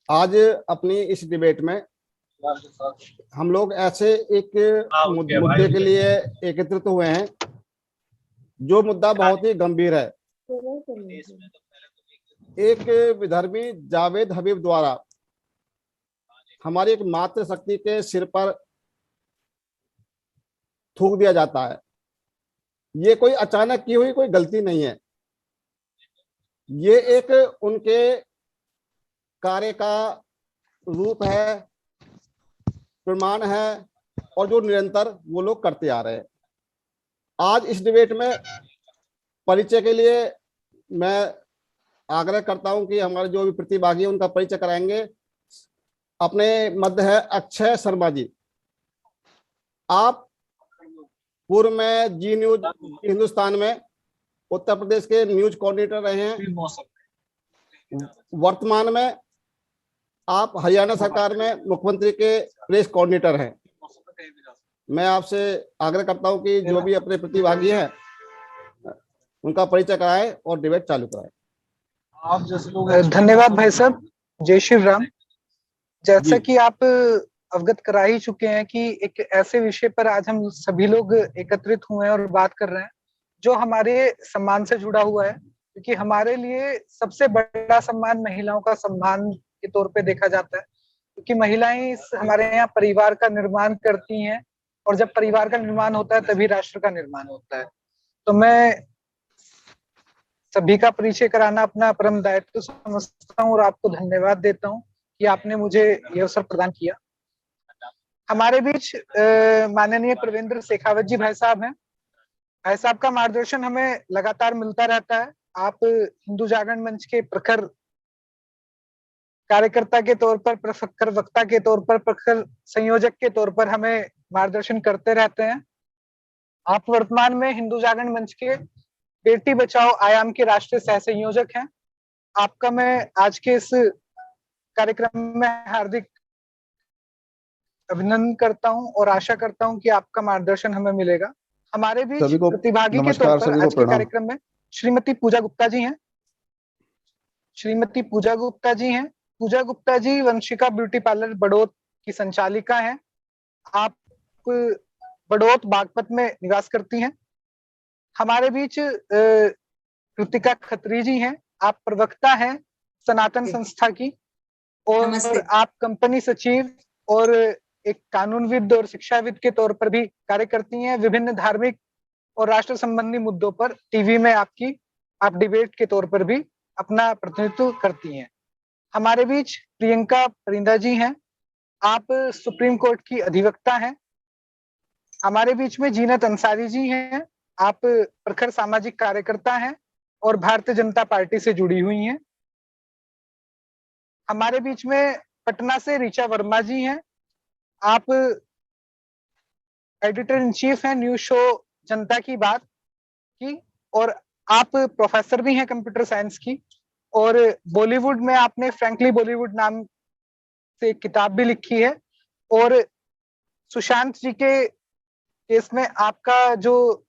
आज अपनी इस डिबेट में हम लोग ऐसे एक मुद्दे के लिए एकत्रित हुए हैं जो मुद्दा बहुत ही गंभीर है। एक विधर्मी जावेद हबीब द्वारा हमारी एक मातृशक्ति के सिर पर थूक दिया जाता है। ये कोई अचानक की हुई कोई गलती नहीं है, ये एक उनके कार्य का रूप है, प्रमाण है, और जो निरंतर वो लोग करते आ रहे हैं। आज इस डिबेट में परिचय के लिए मैं आग्रह करता हूं कि हमारे जो भी प्रतिभागी हैं उनका परिचय कराएंगे। अपने मध्य है अक्षय शर्मा जी। आप पूर्व में जी न्यूज हिंदुस्तान में उत्तर प्रदेश के न्यूज कोऑर्डिनेटर रहे हैं। वर्तमान में आप हरियाणा सरकार में मुख्यमंत्री के प्रेस कोऑर्डिनेटर हैं। मैं आपसे आग्रह करता हूं कि जो भी अपने प्रतिभागी हैं उनका परिचय कराएं और डिबेट चालू कराएं। आप जैसे लोग धन्यवाद भाई साहब। जय श्री राम। जैसा कि आप अवगत करा ही चुके हैं कि एक ऐसे विषय पर आज हम सभी लोग एकत्रित हुए हैं और बात कर रहे हैं जो हमारे सम्मान से जुड़ा हुआ है, क्योंकि हमारे लिए सबसे बड़ा सम्मान महिलाओं का सम्मान के तौर पे देखा जाता है, क्योंकि महिलाएं हमारे यहाँ परिवार का निर्माण करती हैं, और जब परिवार का निर्माण होता है तभी राष्ट्र का निर्माण होता है। तो मैं सभी का परिचय कराना अपना परम दायित्व समझता हूँ और आपको धन्यवाद देता हूँ कि आपने मुझे यह अवसर प्रदान किया। हमारे बीच माननीय प्रवेंद्र शेखावत जी भाई साहब हैं। भाई साहब का मार्गदर्शन हमें लगातार मिलता रहता है। आप हिंदू जागरण मंच के प्रखर कार्यकर्ता के तौर पर, प्रखर वक्ता के तौर पर, प्रखर संयोजक के तौर पर हमें मार्गदर्शन करते रहते हैं। आप वर्तमान में हिंदू जागरण मंच के बेटी बचाओ आयाम के राष्ट्रीय सह संयोजक हैं। आपका मैं आज के इस कार्यक्रम में हार्दिक अभिनंदन करता हूं और आशा करता हूं कि आपका मार्गदर्शन हमें मिलेगा। हमारे बीच प्रतिभागी के तौर पर आज के कार्यक्रम में श्रीमती पूजा गुप्ता जी हैं। श्रीमती पूजा गुप्ता जी हैं। पूजा गुप्ता जी वंशिका ब्यूटी पार्लर बड़ौत की संचालिका हैं। आप बड़ौत बागपत में निवास करती हैं। हमारे बीच कृतिका खत्री जी हैं। आप प्रवक्ता हैं सनातन संस्था की, और आप कंपनी सचिव और एक कानूनविद और शिक्षाविद के तौर पर भी कार्य करती हैं। विभिन्न धार्मिक और राष्ट्र संबंधी मुद्दों पर टीवी में आप डिबेट के तौर पर भी अपना प्रतिनिधित्व करती हैं। हमारे बीच प्रियंका परिंदा जी हैं। आप सुप्रीम कोर्ट की अधिवक्ता हैं। हमारे बीच में जीनत अंसारी जी हैं। आप प्रखर सामाजिक कार्यकर्ता हैं और भारतीय जनता पार्टी से जुड़ी हुई हैं। हमारे बीच में पटना से ऋचा वर्मा जी हैं। आप एडिटर इन चीफ हैं न्यूज शो जनता की बात की, और आप प्रोफेसर भी हैं कंप्यूटर साइंस की, और बॉलीवुड में आपने फ्रैंकली बॉलीवुड नाम से एक किताब भी लिखी है। और सुशांत जी के केस में आपका जो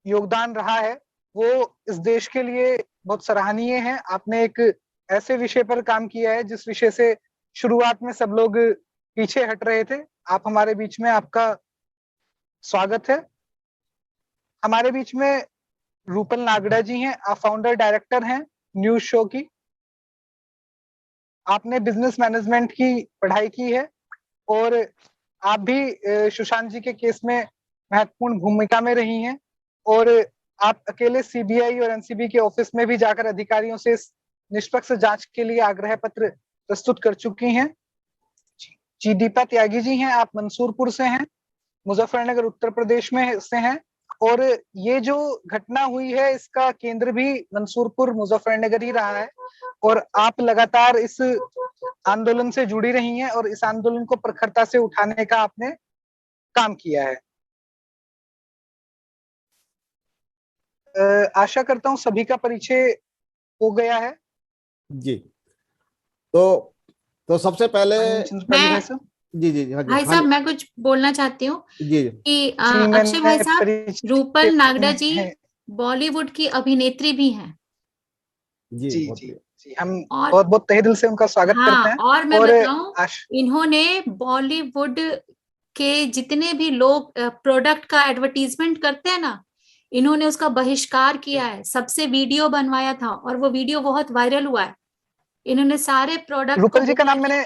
योगदान रहा है वो इस देश के लिए बहुत सराहनीय है। आपने एक ऐसे विषय पर काम किया है जिस विषय से शुरुआत में सब लोग पीछे हट रहे थे। आप हमारे बीच में, आपका स्वागत है। हमारे बीच में रूपल नागड़ा जी हैं। आप फाउंडर डायरेक्टर हैं न्यूज शो की। आपने बिजनेस मैनेजमेंट की पढ़ाई की है, और आप भी सुशांत जी के केस में महत्वपूर्ण भूमिका में रही हैं, और आप अकेले सीबीआई और एनसीबी के ऑफिस में भी जाकर अधिकारियों से निष्पक्ष जांच के लिए आग्रह पत्र प्रस्तुत कर चुकी हैं। जी दीपा त्यागी जी हैं। आप मंसूरपुर से हैं, मुजफ्फरनगर उत्तर प्रदेश में से हैं, और ये जो घटना हुई है इसका केंद्र भी मंसूरपुर मुजफ्फरनगर ही रहा है, और आप लगातार इस आंदोलन से जुड़ी रही हैं और इस आंदोलन को प्रखरता से उठाने का आपने काम किया है। आशा करता हूं सभी का परिचय हो गया है। जी, तो सबसे पहले जी भाई साहब मैं कुछ बोलना चाहती हूँ कि अक्षय भाई साहब रूपल नागड़ा जी बॉलीवुड की अभिनेत्री भी हैं। जी, हम बहुत बहुत तहे दिल से उनका स्वागत करते हैं। और मैं बताऊं, इन्होंने बॉलीवुड के जितने भी लोग प्रोडक्ट का एडवर्टीजमेंट करते हैं ना, इन्होंने उसका बहिष्कार किया है, सबसे वीडियो बनवाया था और वो वीडियो बहुत वायरल हुआ है। इन्होंने सारे प्रोडक्ट रूपल जी का नाम मैंने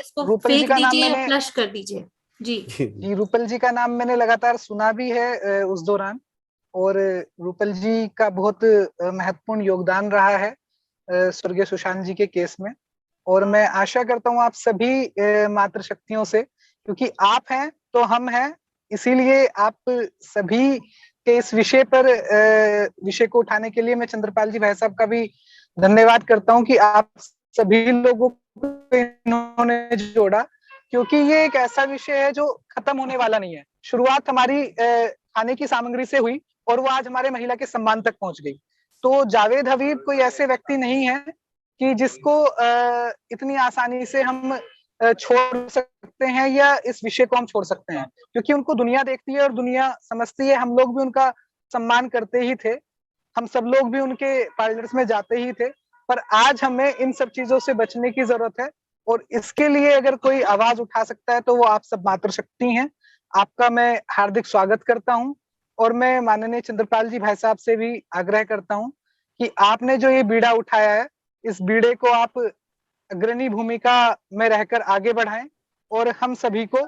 फ्लश कर दीजिए। जी रूपल जी का नाम मैंने लगातार सुना भी है उस दौरान, और रूपल जी का बहुत महत्वपूर्ण योगदान रहा है स्वर्गीय सुशांत जी के केस में। और मैं आशा करता हूँ आप सभी मातृशक्तियों से, क्योंकि आप हैं तो हम हैं, इसीलिए आप सभी के इस विषय पर विषय को उठाने के लिए मैं चंद्रपाल जी भाई साहब का भी धन्यवाद करता हूँ कि आप सभी लोगों को इन्होंने जोड़ा, क्योंकि ये एक ऐसा विषय है जो खत्म होने वाला नहीं है। शुरुआत हमारी खाने की सामग्री से हुई और वो आज हमारे महिला के सम्मान तक पहुंच गई। तो जावेद हबीब कोई ऐसे व्यक्ति नहीं है कि जिसको इतनी आसानी से हम छोड़ सकते हैं या इस विषय को हम छोड़ सकते हैं, क्योंकि उनको दुनिया देखती है और दुनिया समझती है। हम लोग भी उनका सम्मान करते ही थे, हम सब लोग भी उनके पार्लर्स में जाते ही थे, पर आज हमें इन सब चीजों से बचने की जरूरत है। और इसके लिए अगर कोई आवाज उठा सकता है तो वो आप सब मातृशक्ति हैं। आपका मैं हार्दिक स्वागत करता हूं, और मैं माननीय चंद्रपाल जी भाई साहब से भी आग्रह करता हूं कि आपने जो ये बीड़ा उठाया है, इस बीड़े को आप अग्रणी भूमिका में रहकर आगे बढ़ाएं और हम सभी को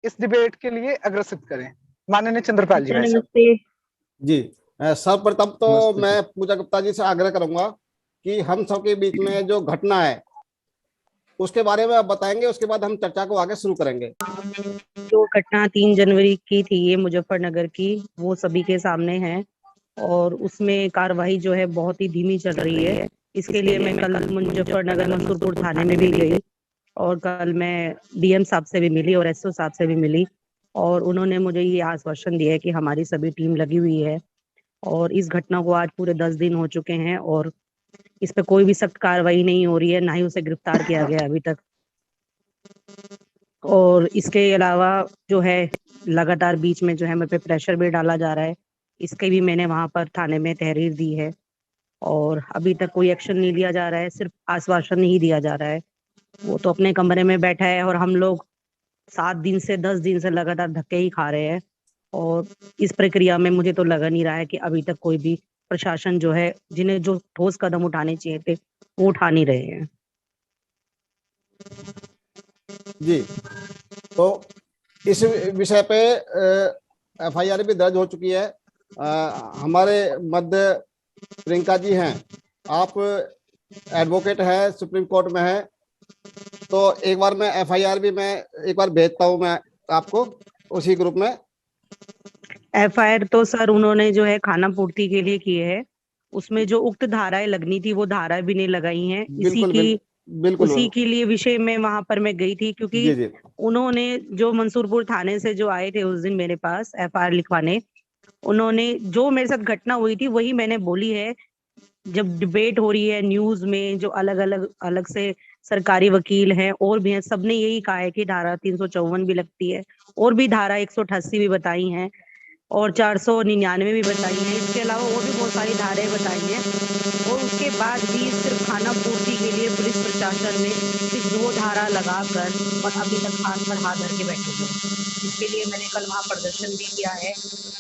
इस डिबेट के लिए अग्रसित करें। माननीय चंद्रपाल जी भाई साहब। जी सर्वप्रथम तो मैं पूजा गुप्ता जी से आग्रह करूंगा कि हम सबके बीच में जो घटना है उसके बारे में आप बताएंगे, उसके बाद हम चर्चा को आगे शुरू करेंगे। जो घटना 3 जनवरी की थी ये मुजफ्फरनगर की, वो सभी के सामने है और उसमें कार्रवाई जो है बहुत ही धीमी चल रही है। इसके लिए मैं कल मुजफ्फरनगर मंसूरपुर थाने में भी गई और कल मैं डीएम साहब से भी मिली और एसओ साहब से भी मिली, और उन्होंने मुझे ये आश्वासन दिया है कि हमारी सभी टीम लगी हुई है। और इस घटना को आज पूरे 10 दिन हो चुके हैं और इस पे कोई भी सख्त कार्रवाई नहीं हो रही है, ना ही उसे गिरफ्तार किया गया अभी तक। और इसके अलावा जो है लगातार बीच में जो है मेरे पे प्रेशर भी डाला जा रहा है, इसके भी मैंने वहां पर थाने में तहरीर दी है और अभी तक कोई एक्शन नहीं लिया जा रहा है, सिर्फ आश्वासन ही दिया जा रहा है। वो तो अपने कमरे में बैठा है और हम लोग 7 दिन से 10 दिन से लगातार धक्के ही खा रहे हैं। और इस प्रक्रिया में मुझे तो लग नहीं रहा है कि अभी तक कोई भी प्रशासन जो है, जिन्हें जो ठोस कदम उठाने चाहिए थे वो उठा नहीं रहे हैं। जी, तो इस विषय पे एफआईआर भी दर्ज हो चुकी है। हमारे मध्य प्रियंका जी हैं, आप एडवोकेट है, सुप्रीम कोर्ट में है, तो एक बार मैं एफआईआर भी मैं एक बार भेजता हूं मैं आपको उसी ग्रुप में। एफआईआर तो सर उन्होंने जो है खाना पूर्ति के लिए किए है, उसमें जो उक्त धाराएं लगनी थी वो धाराएं भी नहीं लगाई हैं। उसी के लिए विषय में वहां पर मैं गई थी, क्योंकि उन्होंने जो मंसूरपुर थाने से जो आए थे उस दिन मेरे पास एफआईआर लिखवाने, उन्होंने जो मेरे साथ घटना हुई थी वही मैंने बोली है। जब डिबेट हो रही है न्यूज में, जो अलग से सरकारी वकील हैं और भी हैं, सबने यही कहा है कि धारा 354 भी लगती है और भी धारा 188 भी बताई हैं और 499 भी बताई है। इसके अलावा और भी बहुत सारी धाराएं बताई हैं, और उसके बाद भी सिर्फ खाना पूर्ति के लिए पुलिस प्रशासन ने सिर्फ 2 धारा लगाकर और अभी तक हाथ पर हाथ धर के बैठे हुए। इसके लिए मैंने कल वहां प्रदर्शन भी किया है,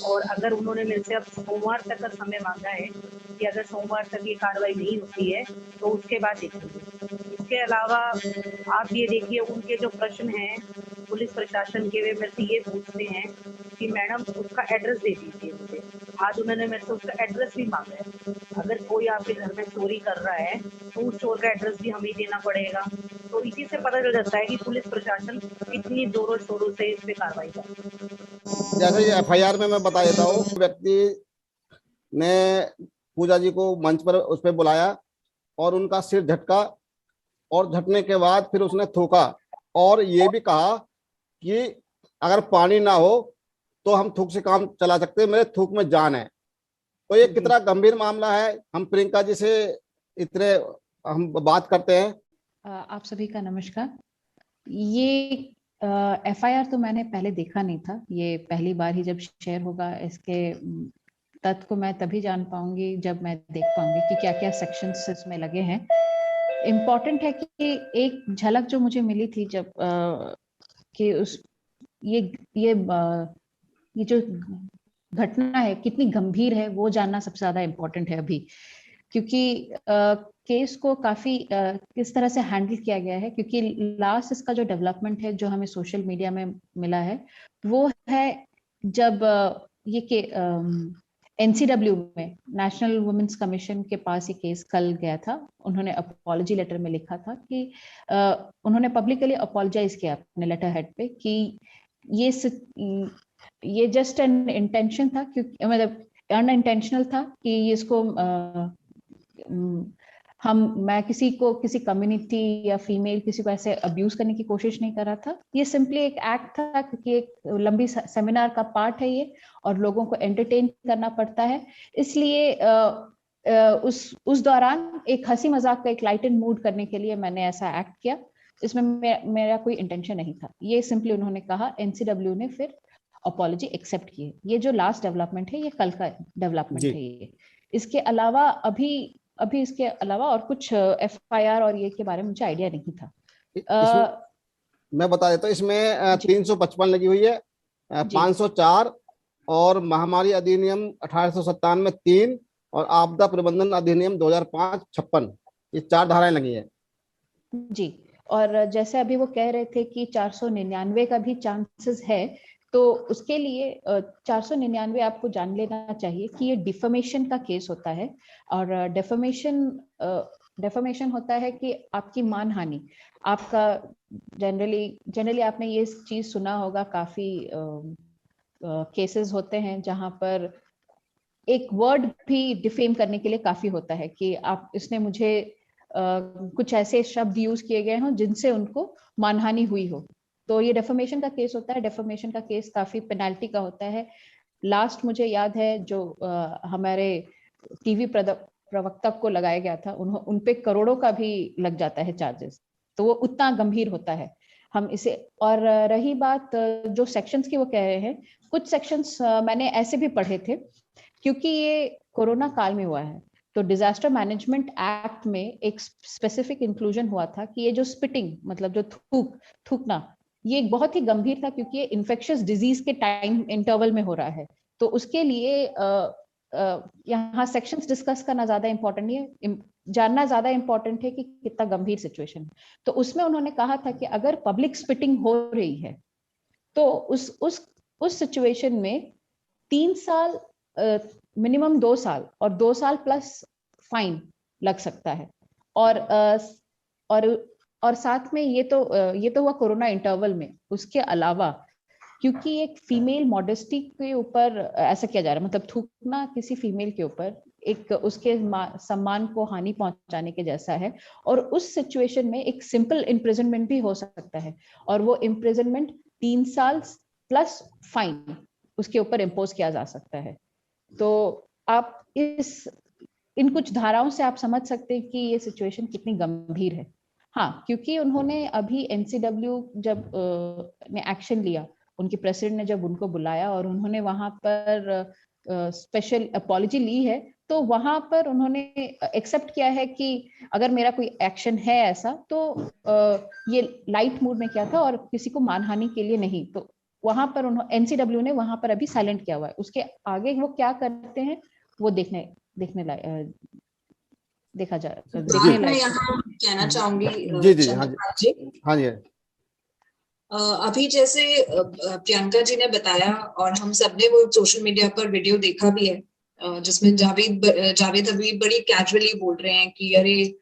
और अगर उन्होंने मेरे से अब सोमवार तक का समय मांगा है कि अगर सोमवार तक ये कार्रवाई नहीं होती है तो उसके बाद देखेंगे। इसके अलावा आप ये देखिए, उनके जो प्रश्न हैं पुलिस प्रशासन के, वे मेरे से ये पूछते हैं कि मैडम उसका एड्रेस दे दीजिए मुझे। आज उन्होंने मेरे से उसका एड्रेस भी मांगा है। अगर कोई आपके घर में चोरी कर रहा है तो उस चोर का एड्रेस भी हमें देना पड़ेगा। तो इसी से पता चल जाता है कि पुलिस प्रशासन कितनी जोरों शोरों से इस पे कार्रवाई कर रही है। जैसे एफआईआर में मैं बता देता हूँ, व्यक्ति ने पूजा जी को मंच पर उस पर बुलाया और उनका सिर झटका, और झटने के बाद फिर उसने थूका और ये भी कहा कि अगर पानी ना हो तो हम थूक से काम चला सकते हैं, मेरे थूक में जान है। तो ये कितना गंभीर मामला है। हम प्रियंका जी से इतने हम बात करते हैं। आप सभी का नमस्कार। ये एफआईआर तो मैंने पहले देखा नहीं था, ये पहली बार ही जब शेयर होगा। इसके तथ्य को मैं तभी जान पाऊंगी जब मैं देख पाऊंगी कि क्या क्या सेक्शंस इसमें लगे हैं। इम्पोर्टेंट है कि एक झलक जो मुझे मिली थी जब कि उस ये जो घटना है कितनी गंभीर है वो जानना सबसे ज्यादा इम्पोर्टेंट है अभी, क्योंकि केस को काफी किस तरह से हैंडल किया गया है। क्योंकि लास्ट इसका जो डेवलपमेंट है जो हमें सोशल मीडिया में मिला है वो है जब ये के एनसीडब्ल्यू में नेशनल वुमेन्स कमीशन के पास ये केस कल गया था। उन्होंने अपॉलजी लेटर में लिखा था कि उन्होंने पब्लिकली अपॉलोजाइज किया अपने लेटर हेड पे कि ये जस्ट एन इंटेंशन था, क्योंकि मतलब अनइंटेंशनल था कि इसको मैं किसी कम्युनिटी या फीमेल किसी को ऐसे अब्यूज करने की कोशिश नहीं कर रहा था। ये सिंपली एक एक्ट था क्योंकि एक लंबी सेमिनार का पार्ट है ये और लोगों को एंटरटेन करना पड़ता है, इसलिए उस दौरान एक हंसी मजाक का एक लाइटन मूड करने के लिए मैंने ऐसा एक्ट किया। इसमें मेरा कोई इंटेंशन नहीं था, ये सिंपली उन्होंने कहा। एनसीडब्ल्यू ने फिर अपॉलॉजी एक्सेप्ट की। ये जो लास्ट डेवलपमेंट है ये कल का डेवलपमेंट है ये। इसके अलावा अभी इसके अलावा और कुछ एफआईआर और ये के बारे में मुझे आइडिया नहीं था। मैं बता देता हूँ, इसमें 355 लगी हुई है, 504 और महामारी अधिनियम 1897 3 और आपदा प्रबंधन अधिनियम 2005 56, ये 4 धाराएं लगी है जी। और जैसे अभी वो कह रहे थे कि 499 का भी चांसेस है, तो उसके लिए 499 आपको जान लेना चाहिए कि ये डिफेमेशन का केस होता है। और डिफेमेशन होता है कि आपकी मानहानि, आपका जनरली आपने ये चीज सुना होगा, काफी केसेस होते हैं जहां पर एक वर्ड भी डिफेम करने के लिए काफी होता है कि इसने मुझे कुछ ऐसे शब्द यूज किए गए हों जिनसे उनको मानहानि हुई हो, तो ये डेफेमेशन का केस होता है। डेफेमेशन का केस काफी पेनाल्टी का होता है। लास्ट मुझे याद है जो हमारे टीवी प्रवक्ता को लगाया गया था, उनपे करोड़ों का भी लग जाता है चार्जेस, तो वो उतना गंभीर होता है हम इसे। और रही बात जो सेक्शंस की वो कह रहे हैं, कुछ सेक्शंस मैंने ऐसे भी पढ़े थे क्योंकि ये कोरोना काल में हुआ है, तो डिजास्टर मैनेजमेंट एक्ट में एक स्पेसिफिक इंक्लूजन हुआ था कि ये जो स्पिटिंग मतलब जो थूकना, ये एक बहुत ही गंभीर था क्योंकि ये इन्फेक्शियस डिजीज के टाइम इंटरवल में हो रहा है। तो उसके लिए यहाँ सेक्शंस डिस्कस करना ज्यादा इंपॉर्टेंट नहीं है, जानना ज्यादा इंपॉर्टेंट है कि कितना गंभीर सिचुएशन है। तो उसमें उन्होंने कहा था कि अगर पब्लिक स्पिटिंग हो रही है तो उस सिचुएशन में 3 साल मिनिमम 2 साल और 2 साल प्लस फाइन लग सकता है। और साथ में ये तो हुआ कोरोना इंटरवल में। उसके अलावा क्योंकि एक फीमेल मॉडेस्टी के ऊपर ऐसा किया जा रहा है, मतलब थूकना किसी फीमेल के ऊपर एक उसके सम्मान को हानि पहुंचाने के जैसा है, और उस सिचुएशन में एक सिंपल इम्प्रिजनमेंट भी हो सकता है, और वो इम्प्रिजनमेंट 3 साल प्लस फाइन उसके ऊपर इम्पोज किया जा सकता है। तो आप इन कुछ धाराओं से आप समझ सकते हैं कि ये सिचुएशन कितनी गंभीर है। हाँ, क्योंकि उन्होंने अभी एनसीडब्ल्यू जब ने एक्शन लिया, उनके प्रेसिडेंट ने जब उनको बुलाया और उन्होंने वहां पर स्पेशल अपॉलॉजी ली है, तो वहां पर उन्होंने एक्सेप्ट किया है कि अगर मेरा कोई एक्शन है ऐसा तो ये लाइट मूड में किया था और किसी को मानहानि के लिए नहीं। तो वहां पर एनसीडब्ल्यू ने वहां पर अभी साइलेंट किया हुआ है। उसके आगे वो क्या करते हैं वो देखा जा मैं यहाँ कहना चाहूंगी हाँ जी। अभी जैसे प्रियंका जी ने बताया और हम सबने वो सोशल मीडिया पर वीडियो देखा भी है, जिसमें जावेद अभी बड़ी कैजुअली बोल रहे हैं कि अरे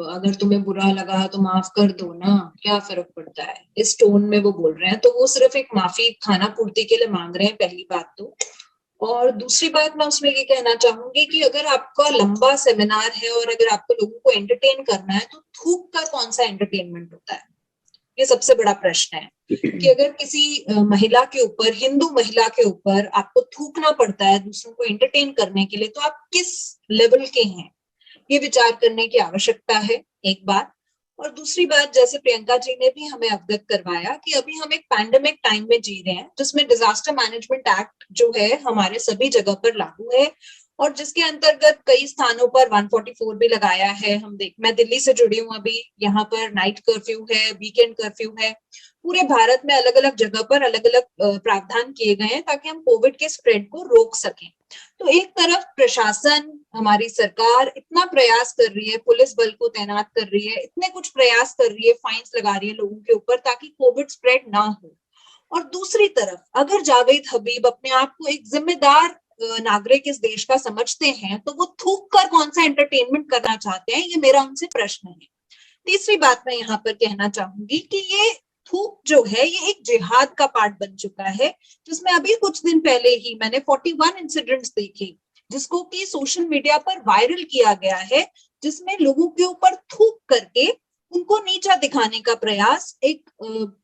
अगर तुम्हें बुरा लगा तो माफ कर दो ना, क्या फर्क पड़ता है, इस टोन में वो बोल रहे हैं। तो वो सिर्फ एक माफी खाना पूर्ति के लिए मांग रहे हैं, पहली बात तो। और दूसरी बात मैं उसमें ये कहना चाहूंगी कि अगर आपका लंबा सेमिनार है और अगर आपको लोगों को एंटरटेन करना है तो थूक कर कौन सा एंटरटेनमेंट होता है, ये सबसे बड़ा प्रश्न है। कि अगर किसी महिला के ऊपर, हिंदू महिला के ऊपर आपको थूकना पड़ता है दूसरों को एंटरटेन करने के लिए, तो आप किस लेवल के हैं, ये विचार करने की आवश्यकता है, एक बात। और दूसरी बात, जैसे प्रियंका जी ने भी हमें अवगत करवाया कि अभी हम एक पैंडेमिक टाइम में जी रहे हैं जिसमें डिजास्टर मैनेजमेंट एक्ट जो है हमारे सभी जगह पर लागू है और जिसके अंतर्गत कई स्थानों पर 144 भी लगाया है। मैं दिल्ली से जुड़ी हूँ अभी, यहाँ पर नाइट कर्फ्यू है, वीकेंड कर्फ्यू है। पूरे भारत में अलग अलग जगह पर अलग अलग प्रावधान किए गए हैं ताकि हम कोविड के स्प्रेड को रोक सकें। तो एक तरफ प्रशासन, हमारी सरकार इतना प्रयास कर रही है, पुलिस बल को तैनात कर रही है, इतने कुछ प्रयास कर रही है, फाइन्स लगा रही है लोगों के ऊपर ताकि कोविड स्प्रेड ना हो। और दूसरी तरफ अगर जावेद हबीब अपने आप को एक जिम्मेदार नागरिक इस देश का समझते हैं तो वो थूक कर कौन सा एंटरटेनमेंट करना चाहते हैं, ये मेरा उनसे प्रश्न है। तीसरी बात मैं यहाँ पर कहना चाहूंगी कि ये थूक जो है ये एक जिहाद का पार्ट बन चुका है, जिसमें अभी कुछ दिन पहले ही मैंने 41 इंसिडेंट्स देखे जिसको कि सोशल मीडिया पर वायरल किया गया है, जिसमें लोगों के ऊपर थूक करके उनको नीचा दिखाने का प्रयास एक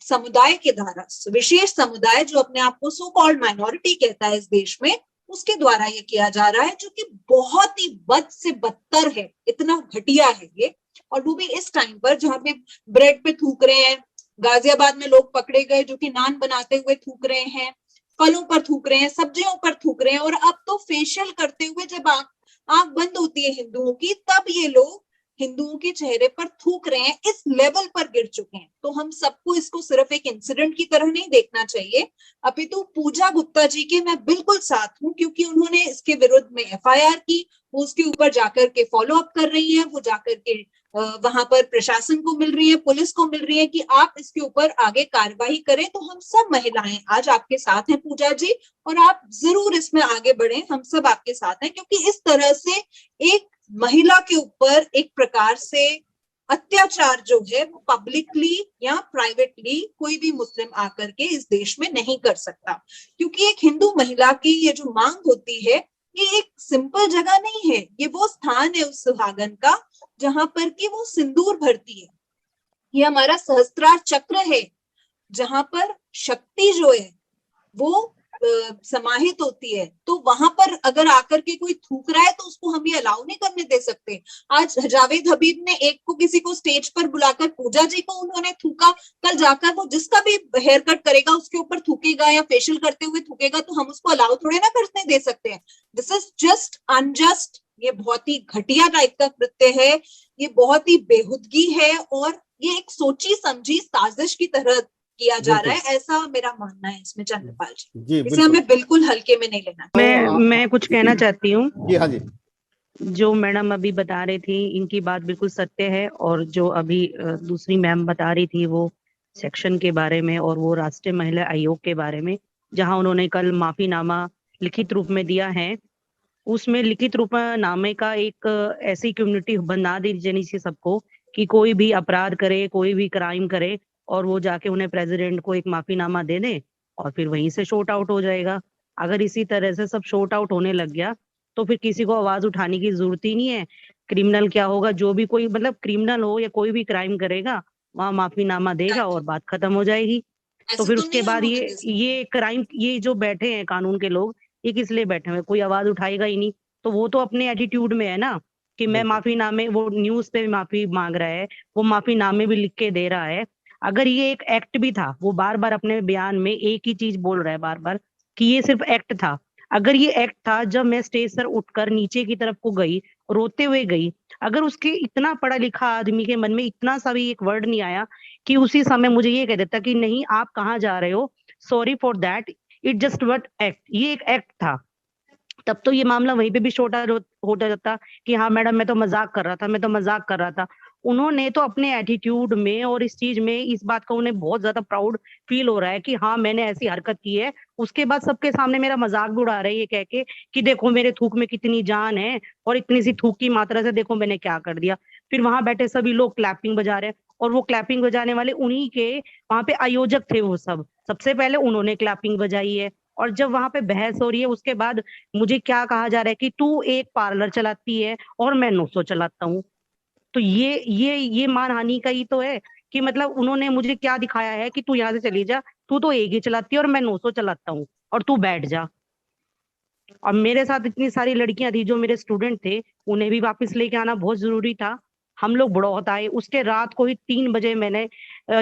समुदाय के द्वारा, विशेष समुदाय जो अपने आप को सो कॉल्ड माइनॉरिटी कहता है इस देश में, उसके द्वारा ये किया जा रहा है, जो कि बहुत ही बद से बदतर है, इतना घटिया है ये। और वो भी इस टाइम पर जहाँ पे ब्रेड पे थूक रहे हैं, गाजियाबाद में लोग पकड़े गए जो कि नान बनाते हुए थूक रहे हैं, फलों पर थूक रहे हैं, सब्जियों पर थूक रहे हैं, और अब तो फेशियल करते हुए जब आंख बंद होती है हिंदुओं की, तब ये लोग हिंदुओं के चेहरे पर थूक रहे हैं। इस लेवल पर गिर चुके हैं। तो हम सबको इसको सिर्फ एक इंसिडेंट की तरह नहीं देखना चाहिए, अपितु पूजा गुप्ता जी के मैं बिल्कुल साथ हूं, क्योंकि उन्होंने इसके विरुद्ध में FIR की, वो उसके ऊपर जाकर के फॉलो अप कर रही है, वो जाकर के वहां पर प्रशासन को मिल रही है, पुलिस को मिल रही है कि आप इसके ऊपर आगे कार्रवाई करें। तो हम सब महिलाएं आज आपके साथ हैं पूजा जी, और आप जरूर इसमें आगे बढ़ें, हम सब आपके साथ हैं, क्योंकि इस तरह से एक महिला के ऊपर एक प्रकार से अत्याचार जो है वो पब्लिकली या प्राइवेटली कोई भी मुस्लिम आकर के इस देश में नहीं कर सकता। क्योंकि एक हिंदू महिला की ये जो मांग होती है, ये एक सिंपल जगह नहीं है, ये वो स्थान है उस सुहागन का जहां पर कि वो सिंदूर भरती है, ये हमारा सहस्त्रार चक्र है जहां पर शक्ति जो है वो समाहित होती है। तो वहां पर अगर आकर के कोई थूक रहा है तो उसको हम ये अलाउ नहीं करने दे सकते। आज जावेद हबीब ने एक को किसी को स्टेज पर बुलाकर पूजा जी को उन्होंने थूका, कल जाकर वो जिसका भी हेयर कट करेगा उसके ऊपर थूकेगा या फेशियल करते हुए थूकेगा, तो हम उसको अलाउ थोड़े ना करने दे सकते हैं। दिस इज जस्ट अनजस्ट, ये बहुत ही घटिया टाइप का कृत्य है, ये बहुत ही बेहुदगी है, और ये एक सोची समझी साजिश की तरह किया जा रहा है, ऐसा मेरा मानना है इसमें चंद्रपाल जी। इसे हमें बिल्कुल हल्के में नहीं लेना। मैं कुछ कहना चाहती हूँ। जी हाँ जी। जो मैडम अभी बता रही थी इनकी बात बिल्कुल सत्य है, और जो अभी दूसरी मैम बता रही थी वो सेक्शन के बारे में और वो राष्ट्रीय महिला आयोग के बारे में, जहां उन्होंने कल माफीनामा लिखित रूप में दिया है, उसमें लिखित रूप नामे का एक ऐसी कम्युनिटी बना दी जानी चाहिए सबको कि कोई भी अपराध करे, कोई भी क्राइम करे, और वो जाके उन्हें प्रेसिडेंट को एक माफीनामा दे दे और फिर वहीं से शॉर्ट आउट हो जाएगा। अगर इसी तरह से सब शॉर्ट आउट होने लग गया तो फिर किसी को आवाज उठाने की जरूरत ही नहीं है। क्रिमिनल क्या होगा, जो भी कोई मतलब क्रिमिनल हो या कोई भी क्राइम करेगा वहां माफीनामा देगा और बात खत्म हो जाएगी। तो फिर उसके बाद ये क्राइम, ये जो बैठे हैं कानून के लोग, ये किस लिए बैठे हुए, कोई आवाज उठाएगा ही नहीं। तो वो तो अपने एटीट्यूड में है ना कि मैं माफीनामे, वो न्यूज पे माफी मांग रहा है, वो माफीनामे भी लिख के दे रहा है। अगर ये एक एक्ट भी था, वो बार बार अपने बयान में एक ही चीज बोल रहा है बार बार कि ये सिर्फ एक्ट था। अगर ये एक्ट था, जब मैं स्टेज पर उठकर नीचे की तरफ को गई, रोते हुए गई, अगर उसके इतना पढ़ा लिखा आदमी के मन में इतना सा भी एक वर्ड नहीं आया कि उसी समय मुझे ये कह देता कि नहीं आप कहाँ जा रहे हो, sorry for that, it just what act, ये एक एक्ट था, तब तो ये मामला वहीं पे भी छोटा हो जाता कि हाँ मैडम मैं तो मजाक कर रहा था, मैं तो मजाक कर रहा था। उन्होंने तो अपने एटीट्यूड में और इस चीज में, इस बात का उन्हें बहुत ज्यादा प्राउड फील हो रहा है कि हाँ मैंने ऐसी हरकत की है। उसके बाद सबके सामने मेरा मजाक भी उड़ा रहे हैं ये कह के कि देखो मेरे थूक में कितनी जान है और इतनी सी थूक की मात्रा से देखो मैंने क्या कर दिया। फिर वहां बैठे सभी लोग क्लैपिंग बजा रहे हैं, और वो क्लैपिंग बजाने वाले उन्हीं के वहां पे आयोजक थे। वो सब सबसे पहले उन्होंने क्लैपिंग बजाई है, और जब वहां पे बहस हो रही है उसके बाद मुझे क्या कहा जा रहा है कि तू एक पार्लर चलाती है और मैं 900 चलाता हूँ। तो ये मानहानि का ही तो है कि मतलब उन्होंने मुझे क्या दिखाया है कि तू यहाँ से चली जा, तू तो एक ही चलाती है और मैं 900 चलाता हूँ और तू बैठ जा। और मेरे साथ इतनी सारी लड़कियां थी जो मेरे स्टूडेंट थे, उन्हें भी वापस लेके आना बहुत जरूरी था। हम लोग बहुत आए, उसके रात को ही 3 बजे मैंने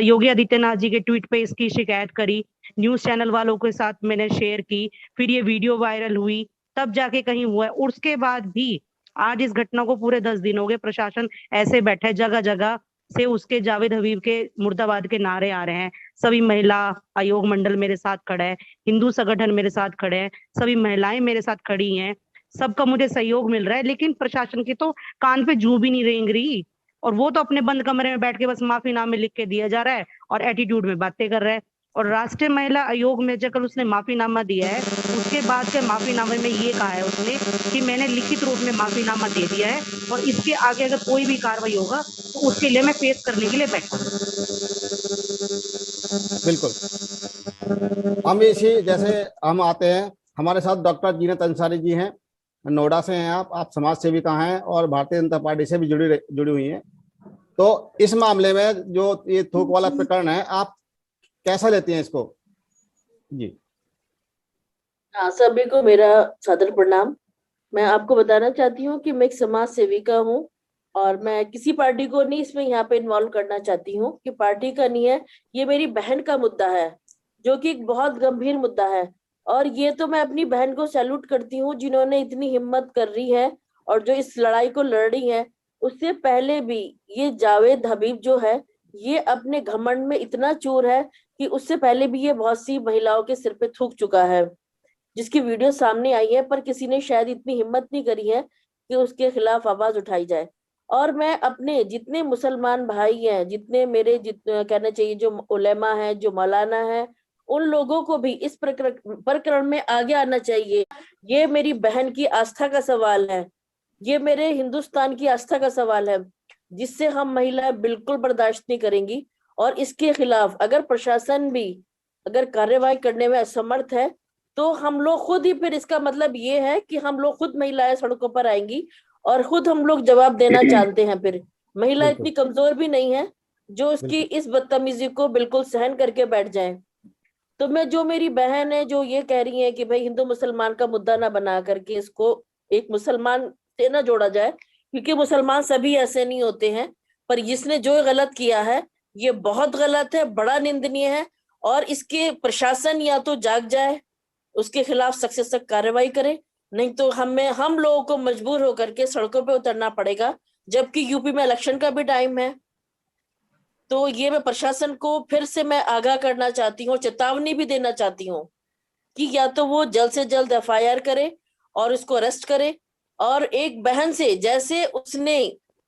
योगी आदित्यनाथ जी के ट्वीट पे इसकी शिकायत करी, न्यूज चैनल वालों के साथ मैंने शेयर की, फिर ये वीडियो वायरल हुई, तब जाके कहीं हुआ है। उसके बाद भी आज इस घटना को पूरे 10 दिन हो गए, प्रशासन ऐसे बैठा है, जगह जगह से उसके जावेद हबीब के मुर्दाबाद के नारे आ रहे हैं। सभी महिला आयोग मंडल मेरे साथ खड़ा है, हिंदू संगठन मेरे साथ खड़े हैं, सभी महिलाएं मेरे साथ खड़ी हैं, सबका मुझे सहयोग मिल रहा है, लेकिन प्रशासन की तो कान पे जू भी नहीं रेंग रही। और वो तो अपने बंद कमरे में बैठ के बस माफीनामे लिख के दिया जा रहा है और एटीट्यूड में बातें कर रहा है। और राष्ट्रीय महिला आयोग में जब उसने माफीनामा दिया है, उसके बाद के माफीनामे में ये कहा है उसने कि मैंने लिखित रूप में माफीनामा दे दिया है और इसके आगे अगर कोई भी कार्रवाई होगा तो उसके लिए मैं पेश करने के लिए बैठा हूँ। बिल्कुल। हम इसी जैसे हम आते हैं, हमारे साथ डॉक्टर जीनत अंसारी जी हैं, नोएडा से हैं आप समाज सेविका हैं और भारतीय जनता पार्टी से भी जुड़ी हुई हैं। तो इस मामले में जो ये थूक वाला प्रकरण है, आप कैसा लेती हैं इसको? जी हाँ, सभी को मेरा सादर प्रणाम। मैं आपको बताना चाहती हूँ कि मैं एक समाज सेविका हूँ और मैं किसी पार्टी को नहीं इसमें यहाँ पे इन्वॉल्व करना चाहती हूँ कि पार्टी का नहीं है, ये मेरी बहन का मुद्दा है जो कि एक बहुत गंभीर मुद्दा है। और ये तो मैं अपनी बहन को सैल्यूट करती हूँ जिन्होंने इतनी हिम्मत कर रही है और जो इस लड़ाई को लड़ रही है। उससे पहले भी ये जावेद हबीब जो है ये अपने घमंड में इतना चूर है कि उससे पहले भी ये बहुत सी महिलाओं के सिर पे थूक चुका है, जिसकी वीडियो सामने आई है, पर किसी ने शायद इतनी हिम्मत नहीं करी है कि उसके खिलाफ आवाज उठाई जाए। और मैं अपने जितने मुसलमान भाई हैं, जितने मेरे कहना चाहिए जो उलेमा है, जो मौलाना है, उन लोगों को भी इस प्रकरण में आगे आना चाहिए। ये मेरी बहन की आस्था का सवाल है, ये मेरे हिंदुस्तान की आस्था का सवाल है, जिससे हम महिलाएं बिल्कुल बर्दाश्त नहीं करेंगी। और इसके खिलाफ अगर प्रशासन भी अगर कार्यवाही करने में असमर्थ है तो हम लोग खुद ही, फिर इसका मतलब ये है कि हम लोग खुद महिलाएं सड़कों पर आएंगी और खुद हम लोग जवाब देना चाहते हैं। फिर महिला इतनी कमजोर भी नहीं है जो उसकी इस बदतमीजी को बिल्कुल सहन करके बैठ जाए। तो मैं, जो मेरी बहन है जो ये कह रही है कि भाई हिंदू मुसलमान का मुद्दा ना बना करके इसको एक मुसलमान से ना जोड़ा जाए, क्योंकि मुसलमान सभी ऐसे नहीं होते हैं, पर इसने जो गलत किया है ये बहुत गलत है, बड़ा निंदनीय है। और इसके प्रशासन या तो जाग जाए, उसके खिलाफ सख्त से सख्त कार्रवाई करे, नहीं तो हम लोगों को मजबूर होकर के सड़कों पे उतरना पड़ेगा, जबकि यूपी में इलेक्शन का भी टाइम है। तो ये मैं प्रशासन को फिर से मैं आगाह करना चाहती हूँ, चेतावनी भी देना चाहती हूँ कि या तो वो जल्द से जल्द एफआईआर करे और उसको अरेस्ट करे, और एक बहन से जैसे उसने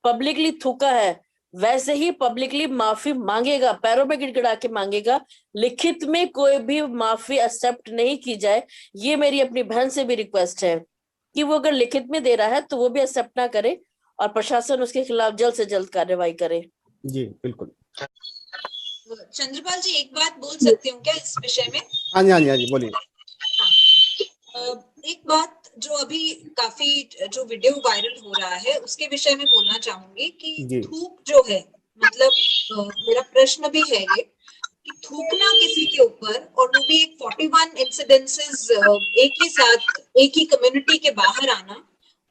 पब्लिकली थूका है वैसे ही पब्लिकली माफी मांगेगा, पैरों पे गिड़गिड़ा के मांगेगा। लिखित में कोई भी माफी एक्सेप्ट नहीं की जाए, ये मेरी अपनी बहन से भी रिक्वेस्ट है कि वो अगर लिखित में दे रहा है तो वो भी एक्सेप्ट ना करे और प्रशासन उसके खिलाफ जल्द से जल्द कार्रवाई करे। जी बिल्कुल। चंद्रपाल जी, एक बात बोल सकती हूँ क्या इस विषय में? हाँ जी, हाँ जी, हाँ जी, बोलिए। एक बात जो अभी काफी जो वीडियो वायरल हो रहा है उसके विषय में बोलना चाहूंगी कि थूक जो है, मतलब मेरा प्रश्न भी है ये कि थूकना किसी के ऊपर, और वो भी एक 41 इंसिडेंसेस एक ही साथ एक ही कम्युनिटी के बाहर आना,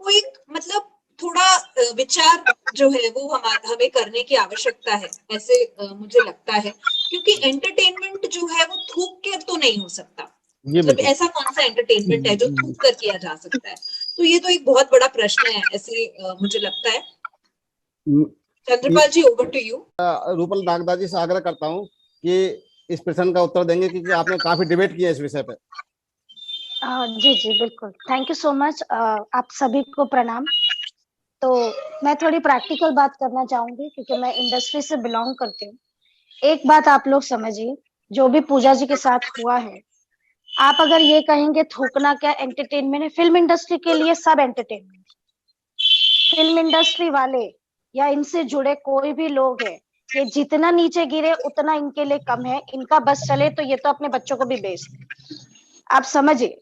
वो एक मतलब थोड़ा विचार जो है वो हमें करने की आवश्यकता है, ऐसे मुझे लगता है। क्योंकि एंटरटेनमेंट जो है वो थूक के तो नहीं हो सकता, मतलब ऐसा कौन सा एंटरटेनमेंट है जो थूक कर किया जा सकता है? तो ये तो एक बहुत बड़ा प्रश्न है, ऐसे मुझे लगता है। Chandrapal ji, over to you. Rupal Nagda ji से आग्रह करता हूँ कि इस प्रश्न का उत्तर देंगे, क्योंकि आपने काफी डिबेट किया इस विषय पे। जी जी बिल्कुल, थैंक यू सो मच। आप सभी को प्रणाम। तो मैं थोड़ी प्रैक्टिकल बात करना चाहूंगी क्योंकि मैं इंडस्ट्री से बिलोंग करती हूँ। एक बात आप लोग समझिए, जो भी पूजा जी के साथ हुआ है, आप अगर ये कहेंगे थूकना क्या एंटरटेनमेंट है, फिल्म इंडस्ट्री के लिए सब एंटरटेनमेंट। फिल्म इंडस्ट्री वाले या इनसे जुड़े कोई भी लोग हैं, ये जितना नीचे गिरे उतना इनके लिए कम है। इनका बस चले तो ये तो अपने बच्चों को भी बेचते। आप समझिए,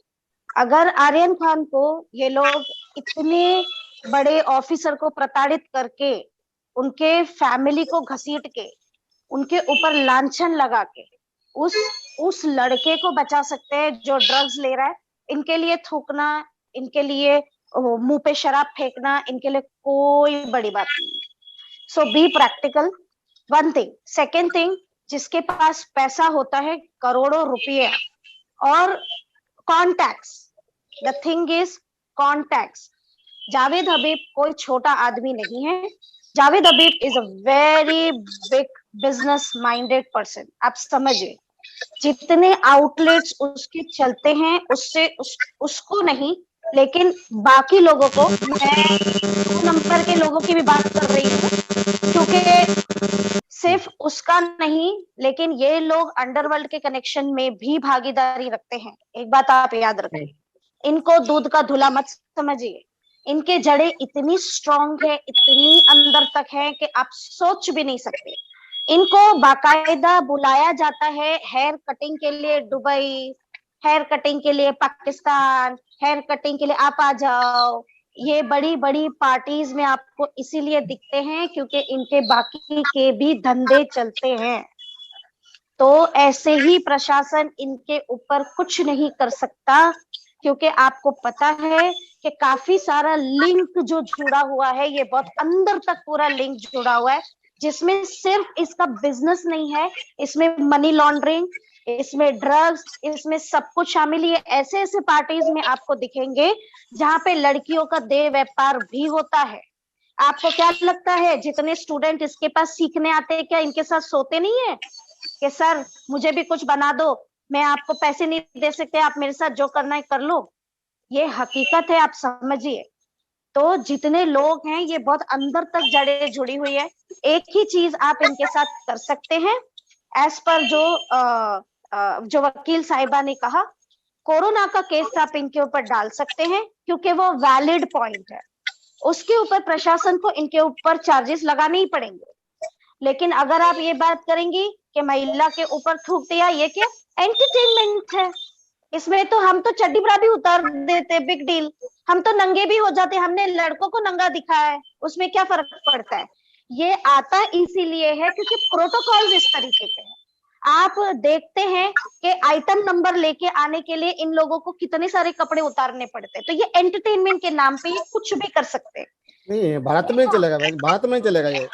अगर आर्यन खान को ये लोग इतने बड़े ऑफिसर को प्रताड़ित करके, उनके फैमिली को घसीट के, उनके ऊपर लांछन लगा के उस लड़के को बचा सकते हैं जो ड्रग्स ले रहा है, इनके लिए थूकना, इनके लिए मुंह पे शराब फेंकना, इनके लिए कोई बड़ी बात नहीं। So be practical, one thing. Second thing, जिसके पास पैसा होता है, करोड़ों रुपये और contacts, the thing is contacts. Javed Habib कोई छोटा आदमी नहीं है। Javed Habib is a very big business minded person. आप समझिए, जितने आउटलेट्स उसके चलते हैं उससे उसको नहीं, लेकिन बाकी लोगों को, मैं 2 नंबर के लोगों की भी बात कर रही हूँ, क्योंकि सिर्फ उसका नहीं, लेकिन ये लोग अंडरवर्ल्ड के कनेक्शन में भी भागीदारी रखते हैं। एक बात आप याद रखें, इनको दूध का धुला मत समझिए। इनके जड़ें इतनी स्ट्रॉन्ग है, इतनी अंदर तक है कि आप सोच भी नहीं सकते। इनको बाकायदा बुलाया जाता है हेयर कटिंग के लिए दुबई, हेयर कटिंग के लिए पाकिस्तान, हेयर कटिंग के लिए आप आ जाओ। ये बड़ी बड़ी पार्टीज में आपको इसीलिए दिखते हैं क्योंकि इनके बाकी के भी धंधे चलते हैं। तो ऐसे ही प्रशासन इनके ऊपर कुछ नहीं कर सकता, क्योंकि आपको पता है कि काफी सारा लिंक जो जुड़ा हुआ है, ये बहुत अंदर तक पूरा लिंक जुड़ा हुआ है, जिसमें सिर्फ इसका बिजनेस नहीं है, इसमें मनी लॉन्ड्रिंग, इसमें ड्रग्स, इसमें सब कुछ शामिल। ये ऐसे ऐसे पार्टीज में आपको दिखेंगे जहां पे लड़कियों का देह व्यापार भी होता है। आपको क्या लगता है जितने स्टूडेंट इसके पास सीखने आते हैं, क्या इनके साथ सोते नहीं है कि सर मुझे भी कुछ बना दो, मैं आपको पैसे नहीं दे सकते, आप मेरे साथ जो करना है कर लो? ये हकीकत है, आप समझिए। तो जितने लोग हैं ये बहुत अंदर तक जड़ें जुड़ी हुई है। एक ही चीज आप इनके साथ कर सकते हैं, एज पर जो वकील साहिबा ने कहा, कोरोना का केस आप इनके ऊपर डाल सकते हैं क्योंकि वो वैलिड पॉइंट है। उसके ऊपर प्रशासन को इनके ऊपर चार्जेस लगाने ही पड़ेंगे। लेकिन अगर आप ये बात करेंगी कि महिला के ऊपर थूक दिया, ये क्या एंटरटेनमेंट है? इसमें तो हम तो चड्डी ब्रा भी उतार देते, बिग डील, हम तो नंगे भी हो जाते, हमने लड़कों को नंगा दिखाया है, उसमें क्या फर्क पड़ता है? ये आता इसीलिए है क्योंकि प्रोटोकॉल इस तरीके के हैं। आप देखते हैं कि आइटम नंबर लेके आने के लिए इन लोगों को कितने सारे कपड़े उतारने पड़ते हैं। तो ये एंटरटेनमेंट के नाम पे ये कुछ भी कर सकते हैं। नहीं, भारत में नहीं चलेगा, भारत में नहीं चलेगा ये,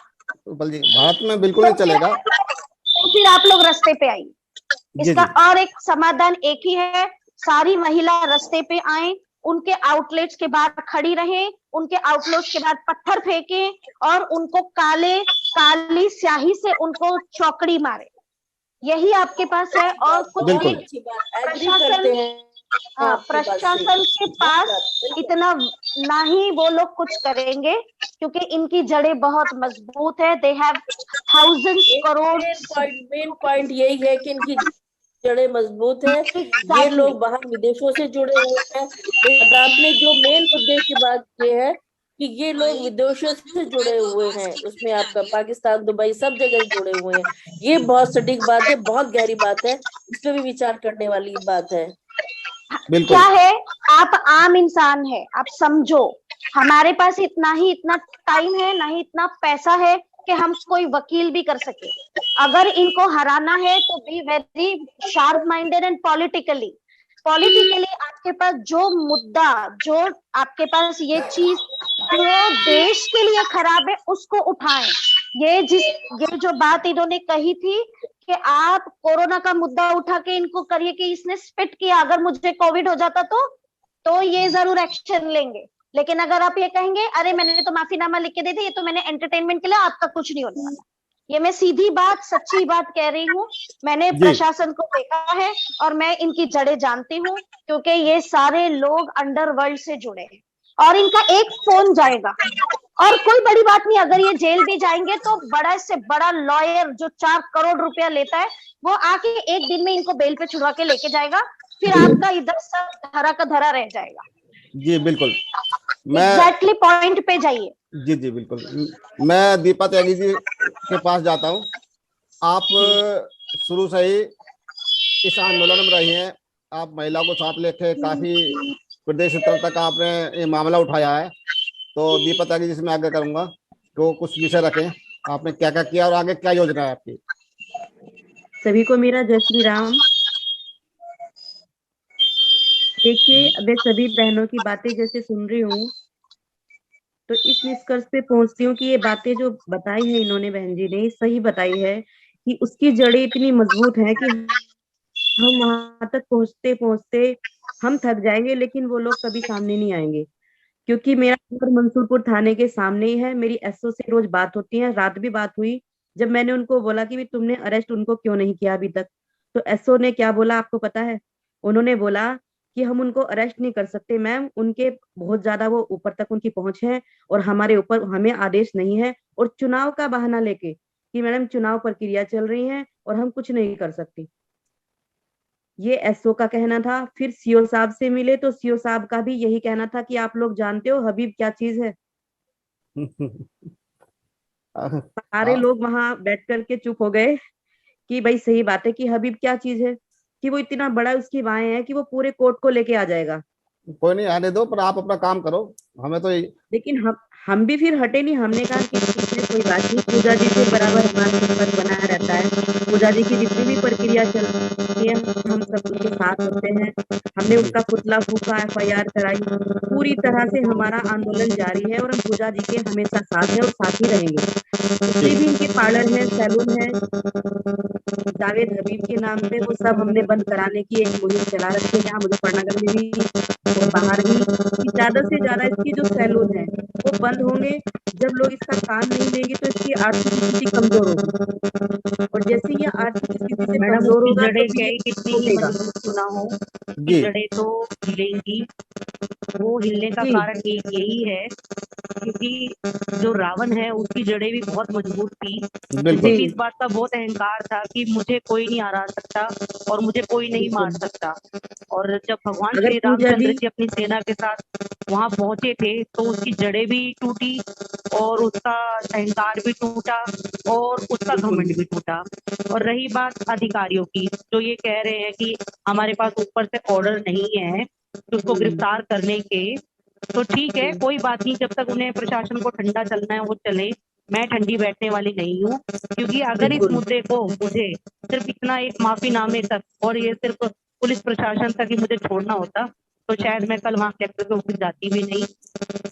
जी भारत में बिल्कुल नहीं चलेगा। तो फिर आप लोग रास्ते पे आइए, इसका और एक समाधान एक ही है, सारी महिला रास्ते पे आए, उनके आउटलेट्स के बाहर खड़ी रहें, उनके आउटलेट्स के बाद पत्थर फेंकें और उनको काली स्याही से उनको चौकड़ी मारे। यही आपके पास है और कुछ भी प्रशासन के पास इतना ना ही वो लोग कुछ करेंगे, क्योंकि इनकी जड़ें बहुत मजबूत है। They have thousands crore. Main point यही है कि इनकी जड़ें मजबूत है। ये लोग बाहर विदेशों से जुड़े हुए हैं। आपने जो मेन मुद्दे की बात की है कि ये लोग विदेशों से जुड़े हुए हैं, उसमें आपका पाकिस्तान, दुबई, सब जगह जुड़े हुए हैं। ये बहुत सटीक बात है, बहुत गहरी बात है, इस पर भी विचार करने वाली बात है। क्या है, आप आम इंसान है, आप समझो, हमारे पास इतना टाइम है, ना ही इतना पैसा है कि हम कोई वकील भी कर सके। अगर इनको हराना है तो be very sharp minded and politically आपके पास जो मुद्दा, जो आपके पास ये चीज जो देश के लिए खराब है, उसको उठाएं। ये जो बात इन्होंने कही थी कि आप कोरोना का मुद्दा उठा के इनको करिए कि इसने स्पिट किया, अगर मुझे कोविड हो जाता तो ये जरूर एक्शन लेंगे। लेकिन अगर आप ये कहेंगे अरे मैंने तो माफीनामा लिख के दे दिया, ये तो मैंने एंटरटेनमेंट के लिए, आपका कुछ नहीं होने वाला। ये मैं सीधी बात, सच्ची बात कह रही हूँ। मैंने प्रशासन को देखा है और मैं इनकी जड़ें जानती हूँ, क्योंकि ये सारे लोग अंडरवर्ल्ड से जुड़े हैं। और इनका एक फोन जाएगा और कोई बड़ी बात नहीं, अगर ये जेल भी जाएंगे तो बड़ा से बड़ा लॉयर जो 4 करोड़ रुपया लेता है, वो आके एक दिन में इनको बेल पे छुड़वा के लेके जाएगा। फिर आपका इधर सब धरा का धरा रह जाएगा। जी बिल्कुल, मैं एग्जैक्टली पॉइंट पे जाइए। जी बिल्कुल। मैं दीपा त्यागी जी के पास जाता हूँ। आप शुरू से ही इस आंदोलन में रही हैं, आप महिलाओं को साथ लेके काफी प्रदेश स्तर तक आपने ये मामला उठाया है। तो दीपा त्यागी जी से मैं आगे करूंगा तो कुछ विषय रखें, आपने क्या क्या किया और आगे क्या योजना है आपकी। सभी को मेरा जय श्री राम। देखिए, अब सभी बहनों की बातें जैसे सुन रही हूँ तो इस निष्कर्ष पे पहुंचती हूँ कि ये बातें जो बताई है इन्होंने, बहन जी ने सही बताई है कि उसकी जड़ें इतनी मजबूत है कि हम वहां तक पहुंचते पहुंचते हम थक जाएंगे लेकिन वो लोग कभी सामने नहीं आएंगे, क्योंकि मेरा घर मंसूरपुर थाने के सामने ही है। मेरी एसओ से रोज बात होती है, रात भी बात हुई। जब मैंने उनको बोला कि तुमने अरेस्ट उनको क्यों नहीं किया अभी तक, तो एसओ ने क्या बोला आपको पता है? उन्होंने बोला कि हम उनको अरेस्ट नहीं कर सकते मैम, उनके बहुत ज्यादा वो ऊपर तक उनकी पहुंच है और हमारे ऊपर हमें आदेश नहीं है, और चुनाव का बहाना लेके कि मैडम चुनाव प्रक्रिया चल रही है और हम कुछ नहीं कर सकते, ये एसओ का कहना था। फिर सीओ साहब से मिले तो सीओ साहब का भी यही कहना था कि आप लोग जानते हो हबीब क्या चीज है। सारे लोग वहां बैठ करके चुप हो गए कि भाई सही बात है कि हबीब क्या चीज है, कि वो इतना बड़ा उसकी वाहें है कि वो पूरे कोर्ट को लेके आ जाएगा। कोई नहीं, आने दो, पर आप अपना काम करो, हमें तो लेकिन हम भी फिर हटे नहीं। हमने कहा कि ठीक है कोई बात नहीं, पूजा जी से बराबर हमारा संपर्क बना रहता है, पूजा जी की जितनी भी प्रक्रिया चलती है हम सब उसके साथ होते हैं। हमने उसका पुतला फूका, FIR कराई, पूरी तरह से हमारा आंदोलन जारी है और हम पूजा जी के हमेशा साथ हैं और साथ ही रहेंगे। जितने भी इनके पार्लर है, सैलून है, जावेद हबीब के नाम पे, वो सब हमने बंद कराने की एक मुहिम चला रखी है यहाँ मुजफ्फरनगर में भी और बाहर भी, कि ज्यादा से ज्यादा इसकी जो सैलून है वो बंद होंगे। जब लोग इसका काम नहीं लेंगे तो इसकी आर्थिक स्थिति कमजोर होगी, और जैसे ये आर्थिक स्थिति से कमजोर होगा तो जड़ें कितनी ही मजबूत क्यों ना हो, जड़ें तो हिलेंगी। वो हिलने का कारण एक यही है क्योंकि जो रावण है उसकी जड़ें भी बहुत मजबूत थी, मुझे इस बात का बहुत अहंकार था कि मुझे कोई नहीं हरा सकता और मुझे कोई नहीं मार सकता। और जब भगवान श्री रामचंद्र जी अपनी सेना के साथ वहां पहुंचे थे तो उसकी जड़ें भी टूटी और उसका अहंकार भी टूटा और उसका घमंड भी टूटा। और रही बात अधिकारियों की, जो ये कह रहे हैं कि हमारे पास ऊपर से ऑर्डर नहीं है उसको गिरफ्तार करने के, तो ठीक है कोई बात नहीं, जब तक उन्हें प्रशासन को ठंडा चलना है वो चले, मैं ठंडी बैठने वाली नहीं हूँ। क्योंकि अगर इस मुद्दे को मुझे सिर्फ इतना एक माफीनामे तक और ये सिर्फ पुलिस प्रशासन तक ही मुझे छोड़ना होता तो शायद मैं कल वहां कलेक्टर के ऑफिस जाती भी नहीं।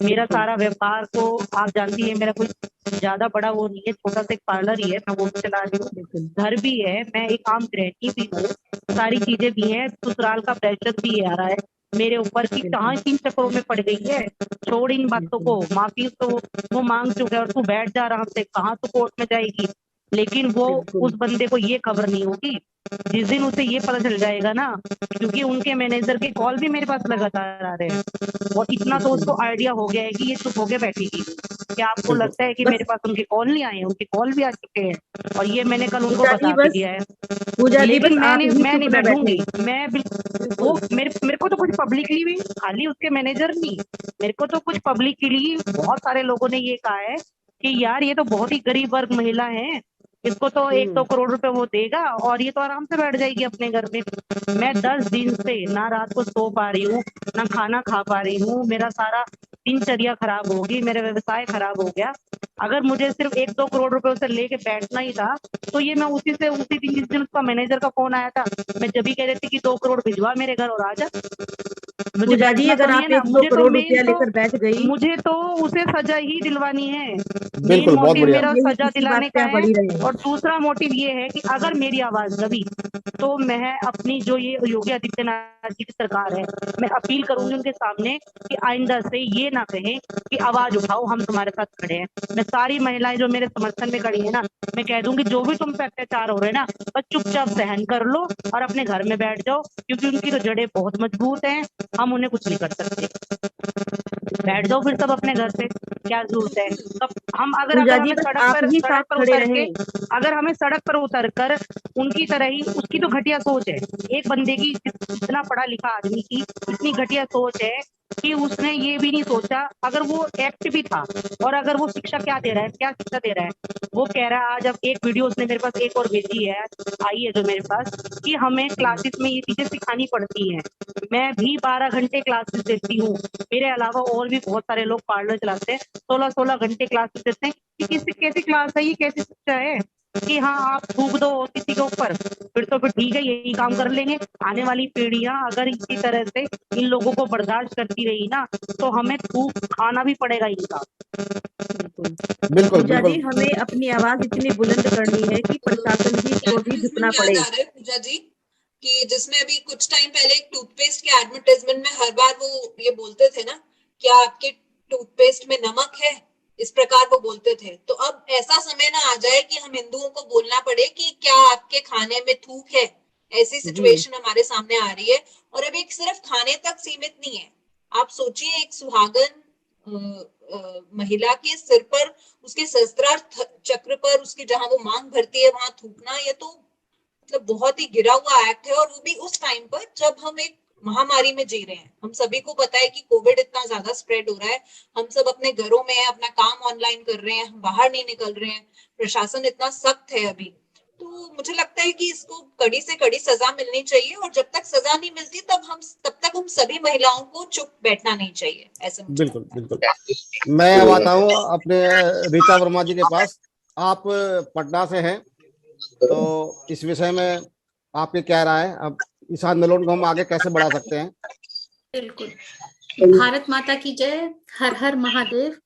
मेरा सारा व्यापार तो आप जानती है, मेरा कोई ज्यादा बड़ा वो नहीं है, छोटा सा एक पार्लर ही है, मैं वो भी चला रही हूँ, घर भी है, मैं एक आम गृहिणी भी हूँ, सारी चीजें भी हैं, ससुराल का प्रेशर भी आ रहा है मेरे ऊपर की कहाँ 3 चक्करों में पड़ गई है। छोड़ इन बातों को, माफी तो वो मांग चुके हैं और तू बैठ जा आराम से, कहाँ तू कोर्ट में जाएगी। लेकिन वो उस बंदे को ये खबर नहीं होगी जिस दिन उसे ये पता चल जाएगा ना, क्योंकि उनके मैनेजर के कॉल भी मेरे पास लगातार आ रहे हैं और इतना तो उसको आइडिया हो गया है कि ये चुप होके बैठेगी। क्या आपको लगता है कि मेरे पास उनके कॉल नहीं आए? उनके कॉल भी आ चुके हैं और ये मैंने कल उनको बता भी दिया है। लेकिन मैं नहीं बैठूंगी, मैं वो मेरे को तो कुछ पब्लिकली भी, खाली उसके मैनेजर नहीं, मेरे को तो कुछ पब्लिकली बहुत सारे लोगों ने ये कहा है कि यार ये तो बहुत ही गरीब वर्ग महिला है, इसको तो 1-2 करोड़ रुपए वो देगा और ये तो आराम से बैठ जाएगी अपने घर में। मैं 10 दिन से ना रात को सो पा रही हूँ, ना खाना खा पा रही हूँ, मेरा सारा दिनचर्या खराब होगी, मेरा व्यवसाय खराब हो गया। अगर मुझे सिर्फ 1-2 करोड़ रुपए उसे लेके बैठना ही था तो ये मैं उसी दिन जिस दिन उसका मैनेजर का फोन आया था मैं जब भी कह रही थी कि 2 करोड़ भिजवा मेरे घर और आ जा, मुझे अगर आप 1-2 करोड़ रुपया लेकर बैठ गई, मुझे तो उसे सजा ही दिलवानी है। बिल्कुल, बहुत बढ़िया। मेरा सजा दिलाने का है और दूसरा मोटिव ये है कि अगर मेरी आवाज दबी तो मैं अपनी जो ये योगी आदित्यनाथ जी की सरकार है, मैं अपील करूंगी उनके सामने कि आइंदा से ये ना कहें कि आवाज उठाओ, हम तुम्हारे साथ खड़े हैं। मैं सारी महिलाएं जो मेरे समर्थन में खड़ी है ना, मैं कह दूंगी जो भी तुम पे अत्याचार हो रहे हैं ना, बस चुपचाप सहन कर लो और अपने घर में बैठ जाओ, क्योंकि उनकी तो जड़ें बहुत मजबूत हैं, हम उन्हें कुछ नहीं कर सकते। बैठ जाओ फिर सब अपने घर पे, क्या जरूरत है। तब हम अगर हमें सड़क पर उतर कर उनकी तरह ही, उसकी तो घटिया सोच है, एक बंदे की इतना पढ़ा लिखा आदमी की इतनी घटिया सोच है कि उसने ये भी नहीं सोचा, अगर वो एक्ट भी था और अगर वो शिक्षा क्या दे रहा है, क्या शिक्षा दे रहा है, वो कह रहा है, आज अब एक वीडियो उसने मेरे पास एक और भेजी है, आई है जो मेरे पास, कि हमें क्लासेस में ये चीजें सिखानी पड़ती हैं। मैं भी 12 घंटे क्लासेस देती हूँ, मेरे अलावा और भी बहुत सारे लोग पार्लर चलाते हैं, 16-16 घंटे क्लासेस देते हैं कि कैसी क्लास है ये, कैसी शिक्षा है कि हाँ आप थूक दो किसी के ऊपर, फिर तो फिर ठीक है यही काम कर लेंगे। आने वाली पीढ़ियां अगर इसी तरह से इन लोगों को बर्दाश्त करती रही ना तो हमें थूक खाना भी पड़ेगा इनका। बिल्कुल पूजा जी, हमें अपनी आवाज इतनी बुलंद करनी है कि प्रशासन जी को भी झुकना पड़े। पूजा जी कि जिसमें अभी कुछ टाइम पहले एक टूथपेस्ट के एडवर्टाइजमेंट में हर बार वो ये बोलते थे ना, क्या आपके टूथपेस्ट में नमक है, इस प्रकार वो बोलते थे। तो अब ऐसा समय ना आ जाए कि हम हिंदुओं को बोलना पड़े कि क्या आपके खाने में थूक है, ऐसी सिचुएशन हमारे सामने आ रही है। और अब एक सिर्फ खाने तक सीमित नहीं है, आप सोचिए एक सुहागन महिला के सिर पर, उसके शस्त्रार्थ चक्र पर, उसके जहां वो मांग भरती है वहां थूकना, ये तो मतलब बहुत ही गिरा हुआ एक्ट है। और वो भी उस टाइम पर जब हम एक महामारी में जी रहे हैं। हम सभी को पता है कि कोविड इतना ज्यादा स्प्रेड हो रहा है, हम सब अपने घरों में हैं, अपना काम ऑनलाइन कर रहे हैं, हम बाहर नहीं निकल रहे हैं, प्रशासन इतना सख्त है अभी। तो मुझे लगता है कि इसको कड़ी से कड़ी सजा मिलनी चाहिए, और जब तक सजा नहीं मिलती तब तक हम सभी महिलाओं को चुप बैठना नहीं चाहिए, ऐसा मुझे बिल्कुल बिल्कुल। मैं अब आता हूँ अपने ऋचा वर्मा जी के पास। आप पटना से हैं, तो इस विषय में आपकी क्या राय है? अब इस आंदोलन को हम आगे कैसे बढ़ा सकते हैं? बिल्कुल, भारत माता की जय, हर हर महादेव।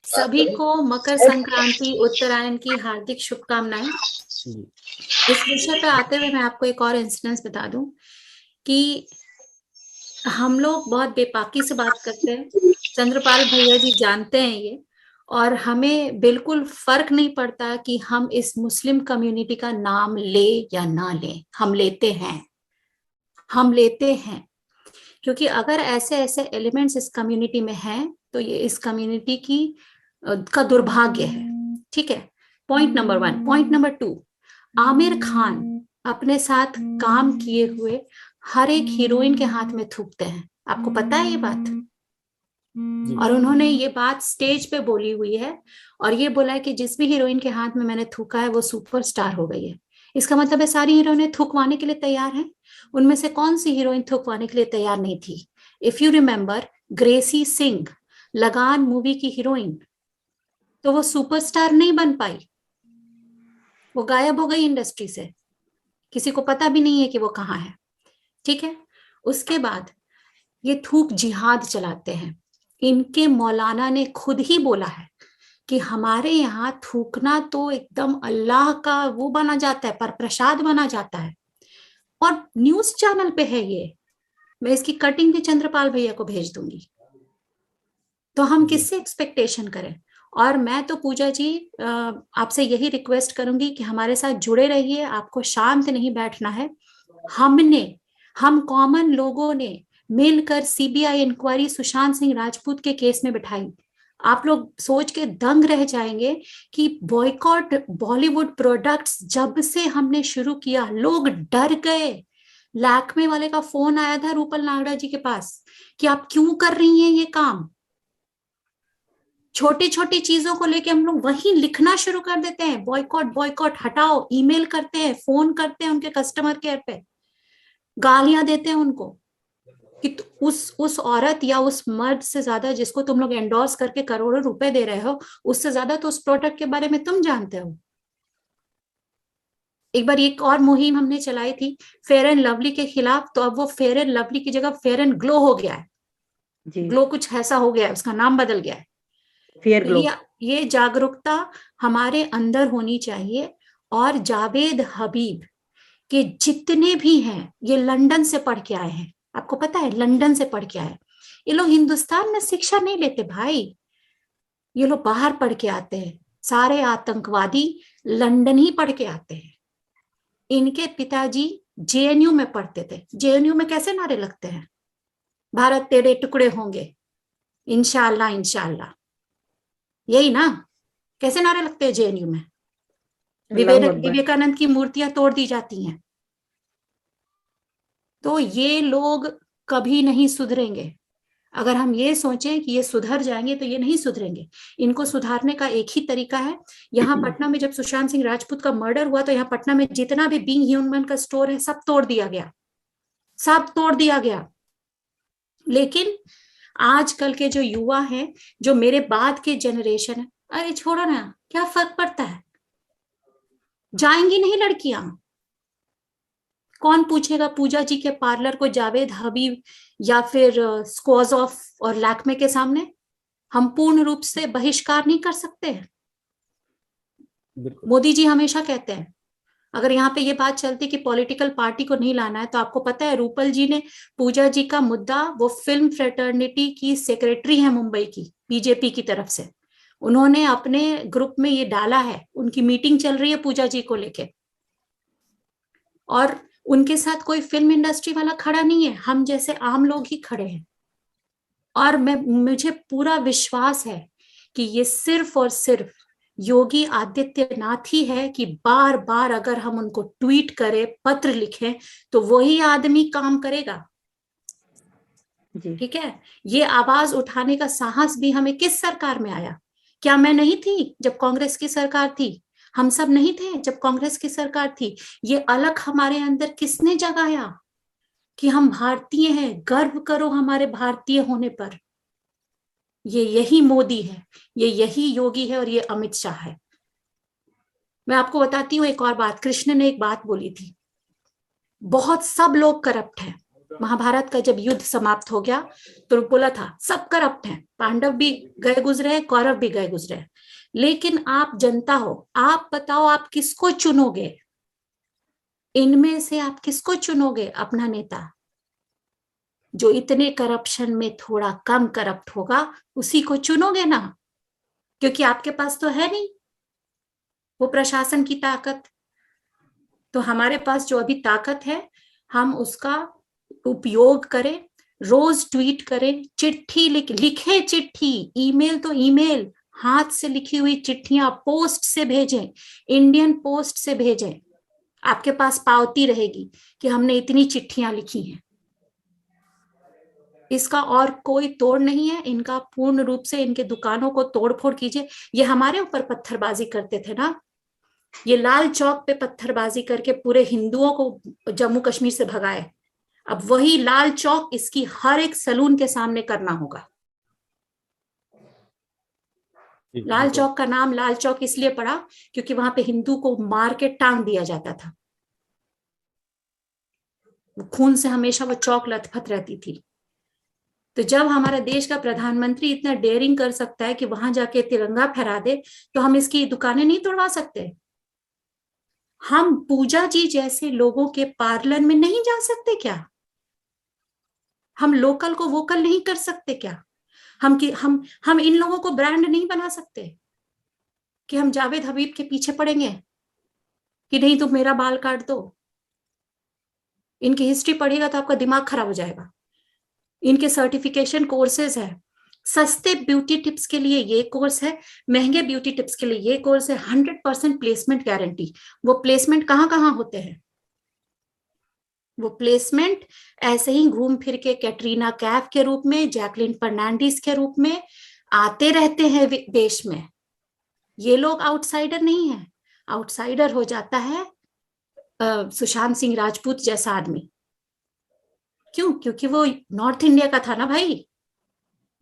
सभी को मकर संक्रांति, उत्तरायण की हार्दिक शुभकामनाएं। इस विषय पे आते हुए मैं आपको एक और इंसिडेंस बता दूं कि हम लोग बहुत बेपाकी से बात करते हैं, चंद्रपाल भैया जी जानते हैं ये, और हमें बिल्कुल फर्क नहीं पड़ता कि हम इस मुस्लिम कम्युनिटी का नाम ले या ना ले, हम लेते हैं क्योंकि अगर ऐसे ऐसे एलिमेंट्स इस कम्युनिटी में हैं तो ये इस कम्युनिटी का दुर्भाग्य है। ठीक है, point number 1। Point number 2, Aamir Khan अपने साथ काम किए हुए हर एक हीरोइन के हाथ में थूकते हैं, आपको पता है ये बात? और उन्होंने ये बात स्टेज पे बोली हुई है, और ये बोला है कि जिस भी हीरोइन के हाथ में मैंने थूका है वो सुपरस्टार हो गई है। इसका मतलब है सारी हीरोइनें थूकवाने के लिए तैयार हैं। उनमें से कौन सी हीरोइन थूकवाने के लिए तैयार नहीं थी? If you remember, Gracy Singh, Lagaan movie की हीरोइन, तो वो सुपरस्टार नहीं बन पाई, वो गायब हो गई इंडस्ट्री से, किसी को पता भी नहीं है कि वो कहाँ है। ठीक है, उसके बाद ये थूक जिहाद चलाते हैं। इनके मौलाना ने खुद ही बोला है कि हमारे यहाँ थूकना तो एकदम अल्लाह का वो बना जाता है, पर प्रसाद बना जाता है, और न्यूज चैनल पे है ये। मैं इसकी कटिंग भी चंद्रपाल भैया को भेज दूंगी। तो हम किससे एक्सपेक्टेशन करें? और मैं तो पूजा जी आपसे यही रिक्वेस्ट करूंगी कि हमारे साथ जुड़े रहिए, आपको शांत नहीं बैठना है। हम कॉमन लोगों ने मिलकर सीबीआई इंक्वायरी सुशांत सिंह राजपूत के केस में बिठाई। आप लोग सोच के दंग रह जाएंगे कि बॉयकॉट बॉलीवुड प्रोडक्ट्स जब से हमने शुरू किया, लोग डर गए। लैक्मे वाले का फोन आया था रूपल नागड़ा जी के पास कि आप क्यों कर रही हैं ये काम। छोटी छोटी चीजों को लेके हम लोग वहीं लिखना शुरू कर देते हैं, बॉयकॉट बॉयकॉट हटाओ, ईमेल करते हैं, फोन करते हैं उनके कस्टमर केयर पे, गालियां देते हैं उनको कि उस औरत या उस मर्द से ज्यादा जिसको तुम लोग एंडोर्स करके करोड़ों रुपए दे रहे हो, उससे ज्यादा तो उस प्रोडक्ट के बारे में तुम जानते हो। एक बार एक और मुहिम हमने चलाई थी फेयर एंड लवली के खिलाफ, तो अब वो फेयर एंड लवली की जगह फेयर एंड ग्लो हो गया है। ग्लो कुछ ऐसा हो गया है, उसका नाम बदल गया है। Fair glow. ये जागरूकता हमारे अंदर होनी चाहिए। और जावेद हबीब के जितने भी हैं, ये लंदन से पढ़ के आए हैं, आपको पता है, लंदन से पढ़ के आए। ये लोग हिंदुस्तान में शिक्षा नहीं लेते भाई, ये लोग बाहर पढ़ के आते हैं। सारे आतंकवादी लंदन ही पढ़ के आते हैं। इनके पिताजी जेएनयू में पढ़ते थे। जेएनयू में कैसे नारे लगते हैं? भारत तेरे टुकड़े होंगे, इंशाअल्लाह इंशाअल्लाह, यही ना? कैसे नारे लगते हैं जेएनयू में? विवेकानंद की मूर्तियां तोड़ दी जाती हैं। तो ये लोग कभी नहीं सुधरेंगे। अगर हम ये सोचें कि ये सुधर जाएंगे, तो ये नहीं सुधरेंगे। इनको सुधारने का एक ही तरीका है। यहाँ पटना में जब सुशांत सिंह राजपूत का मर्डर हुआ, तो यहाँ पटना में जितना भी बीइंग ह्यूमन का स्टोर है, सब तोड़ दिया गया, सब तोड़ दिया गया। लेकिन आजकल के जो युवा हैं, जो मेरे बाद के जनरेशन है, अरे छोड़ो ना, क्या फर्क पड़ता है, जाएंगी नहीं लड़कियां। कौन पूछेगा पूजा जी के पार्लर को जावेद हबीब या फिर स्क्वाज ऑफ और लैक्मे के सामने? हम पूर्ण रूप से बहिष्कार नहीं कर सकते। मोदी जी हमेशा कहते हैं अगर यहाँ पे ये बात चलती कि पॉलिटिकल पार्टी को नहीं लाना है, तो आपको पता है रूपल जी ने पूजा जी का मुद्दा, वो फिल्म फ्रेटर्निटी की सेक्रेटरी है मुंबई की बीजेपी की तरफ से, उन्होंने अपने ग्रुप में ये डाला है, उनकी मीटिंग चल रही है पूजा जी को लेके, और उनके साथ कोई फिल्म इंडस्ट्री वाला खड़ा नहीं है, हम जैसे आम लोग ही खड़े हैं। और मुझे पूरा विश्वास है कि ये सिर्फ और सिर्फ योगी आदित्यनाथ ही है कि बार बार अगर हम उनको ट्वीट करें, पत्र लिखें, तो वही आदमी काम करेगा। ठीक है, ये आवाज उठाने का साहस भी हमें किस सरकार में आया? क्या मैं नहीं थी जब कांग्रेस की सरकार थी? हम सब नहीं थे जब कांग्रेस की सरकार थी? ये अलग हमारे अंदर किसने जगाया कि हम भारतीय हैं, गर्व करो हमारे भारतीय होने पर? ये यही मोदी है, ये यही योगी है, और ये अमित शाह है। मैं आपको बताती हूँ एक और बात। कृष्ण ने एक बात बोली थी, बहुत सब लोग करप्ट हैं। महाभारत का जब युद्ध समाप्त हो गया तो बोला था सब करप्ट हैं, पांडव भी गए गुजरे, कौरव भी गए गुजरे, लेकिन आप जनता हो, आप बताओ आप किसको चुनोगे? इनमें से आप किसको चुनोगे अपना नेता? जो इतने करप्शन में थोड़ा कम करप्ट होगा, उसी को चुनोगे ना, क्योंकि आपके पास तो है नहीं वो प्रशासन की ताकत। तो हमारे पास जो अभी ताकत है, हम उसका उपयोग करें, रोज ट्वीट करें, चिट्ठी लिखे चिट्ठी, ईमेल तो ईमेल, हाथ से लिखी हुई चिट्ठियां पोस्ट से भेजें, इंडियन पोस्ट से भेजें, आपके पास पावती रहेगी कि हमने इतनी चिट्ठियां लिखी हैं। इसका और कोई तोड़ नहीं है, इनका पूर्ण रूप से इनके दुकानों को तोड़फोड़ कीजिए। ये हमारे ऊपर पत्थरबाजी करते थे ना, ये लाल चौक पे पत्थरबाजी करके पूरे हिंदुओं को जम्मू कश्मीर से भगाए, अब वही लाल चौक इसकी हर एक सलून के सामने करना होगा। लाल चौक का नाम लाल चौक इसलिए पड़ा क्योंकि वहां पे हिंदू को मार के टांग दिया जाता था, खून से हमेशा वो चौक लथपथ रहती थी। तो जब हमारे देश का प्रधानमंत्री इतना डेयरिंग कर सकता है कि वहां जाके तिरंगा फहरा दे, तो हम इसकी दुकानें नहीं तोड़वा सकते? हम पूजा जी जैसे लोगों के पार्लर में नहीं जा सकते क्या? हम लोकल को वोकल नहीं कर सकते क्या? हम इन लोगों को ब्रांड नहीं बना सकते कि हम जावेद हबीब के पीछे पड़ेंगे कि नहीं तुम मेरा बाल काट दो? इनकी हिस्ट्री पढ़ेगा तो आपका दिमाग खराब हो जाएगा। इनके सर्टिफिकेशन कोर्सेज है, सस्ते ब्यूटी टिप्स के लिए ये कोर्स है, महंगे ब्यूटी टिप्स के लिए ये कोर्स है, 100% प्लेसमेंट गारंटी। वो प्लेसमेंट कहाँ कहाँ होते हैं? वो प्लेसमेंट ऐसे ही घूम फिर के कैटरीना कैफ के रूप में, जैकलिन फर्नांडिस के रूप में आते रहते हैं देश में। ये लोग आउटसाइडर नहीं है, आउटसाइडर हो जाता है सुशांत सिंह राजपूत जैसा आदमी। क्यों? क्योंकि वो नॉर्थ इंडिया का था ना भाई,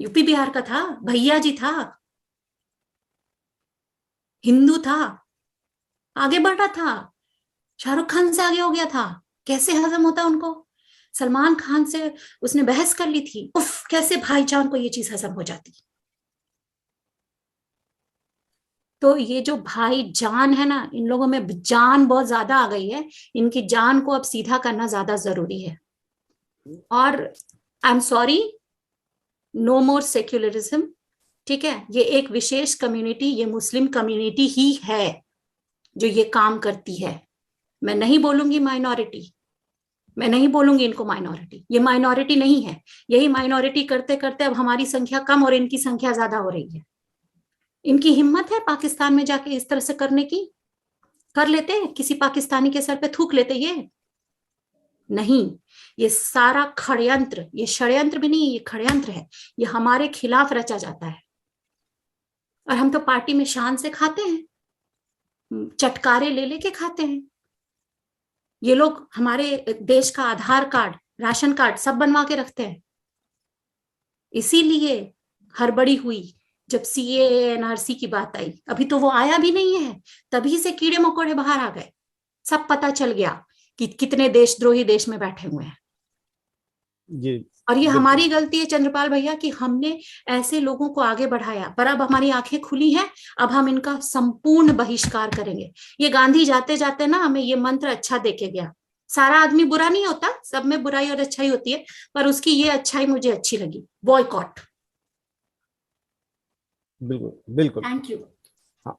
यूपी बिहार का था, भैया जी था, हिंदू था, आगे बढ़ रहा था, शाहरुख खान से आगे हो गया था। कैसे हजम होता उनको? सलमान खान से उसने बहस कर ली थी, उफ कैसे भाईजान को ये चीज हजम हो जाती। तो ये जो भाईजान है ना, इन लोगों में जान बहुत ज्यादा आ गई है, इनकी जान को अब सीधा करना ज्यादा जरूरी है। और I am sorry, no more secularism. ठीक है, ये एक विशेष कम्युनिटी, ये मुस्लिम कम्युनिटी ही है जो ये काम करती है। मैं नहीं बोलूंगी माइनॉरिटी, मैं नहीं बोलूंगी इनको माइनॉरिटी, ये माइनॉरिटी नहीं है। यही माइनॉरिटी करते करते अब हमारी संख्या कम और इनकी संख्या ज्यादा हो रही है। इनकी हिम्मत है पाकिस्तान में जाके इस तरह से करने की? कर लेते, किसी पाकिस्तानी के सर पे थूक लेते? ये नहीं, ये सारा षड्यंत्र, ये षड्यंत्र भी नहीं, ये षड्यंत्र है, ये हमारे खिलाफ रचा जाता है। और हम तो पार्टी में शान से खाते हैं, चटकारे ले लेके खाते हैं। ये लोग हमारे देश का आधार कार्ड, राशन कार्ड सब बनवा के रखते हैं। इसीलिए हड़बड़ी हुई जब सीएए एनआरसी की बात आई। अभी तो वो आया भी नहीं है, तभी से कीड़े मकोड़े बाहर आ गए। सब पता चल गया कि कितने देशद्रोही देश में बैठे हुए हैं। जी। और ये हमारी गलती है चंद्रपाल भैया कि हमने ऐसे लोगों को आगे बढ़ाया, पर अब हमारी आंखें खुली हैं, अब हम इनका संपूर्ण बहिष्कार करेंगे। ये गांधी जाते जाते ना हमें ये मंत्र अच्छा देके गया, सारा आदमी बुरा नहीं होता, सब में बुराई और अच्छाई होती है, पर उसकी ये अच्छाई मुझे अच्छी लगी, बॉयकॉट। बिल्कुल बिल्कुल, थैंक यू। हाँ,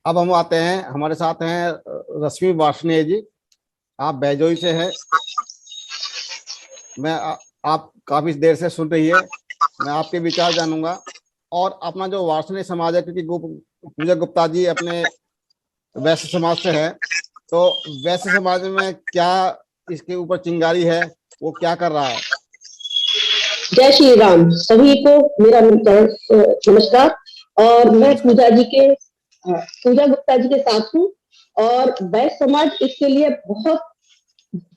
अब हम आते हैं, हमारे साथ हैं रश्मि वार्ष्णेय जी, आप बैजोई से हैं। आप काफी देर से सुन रही है, मैं आपके विचार जानूंगा। और अपना जो वार्ष्णेय समाज है, क्योंकि पूजा गुप्ता जी अपने वैश्य समाज से है, तो वैश्य समाज में क्या इसके ऊपर चिंगारी है, वो क्या कर रहा है? जय श्री राम, सभी को मेरा नमस्कार। और मैं पूजा गुप्ता जी के साथ हूँ, और वैश्य समाज इसके लिए बहुत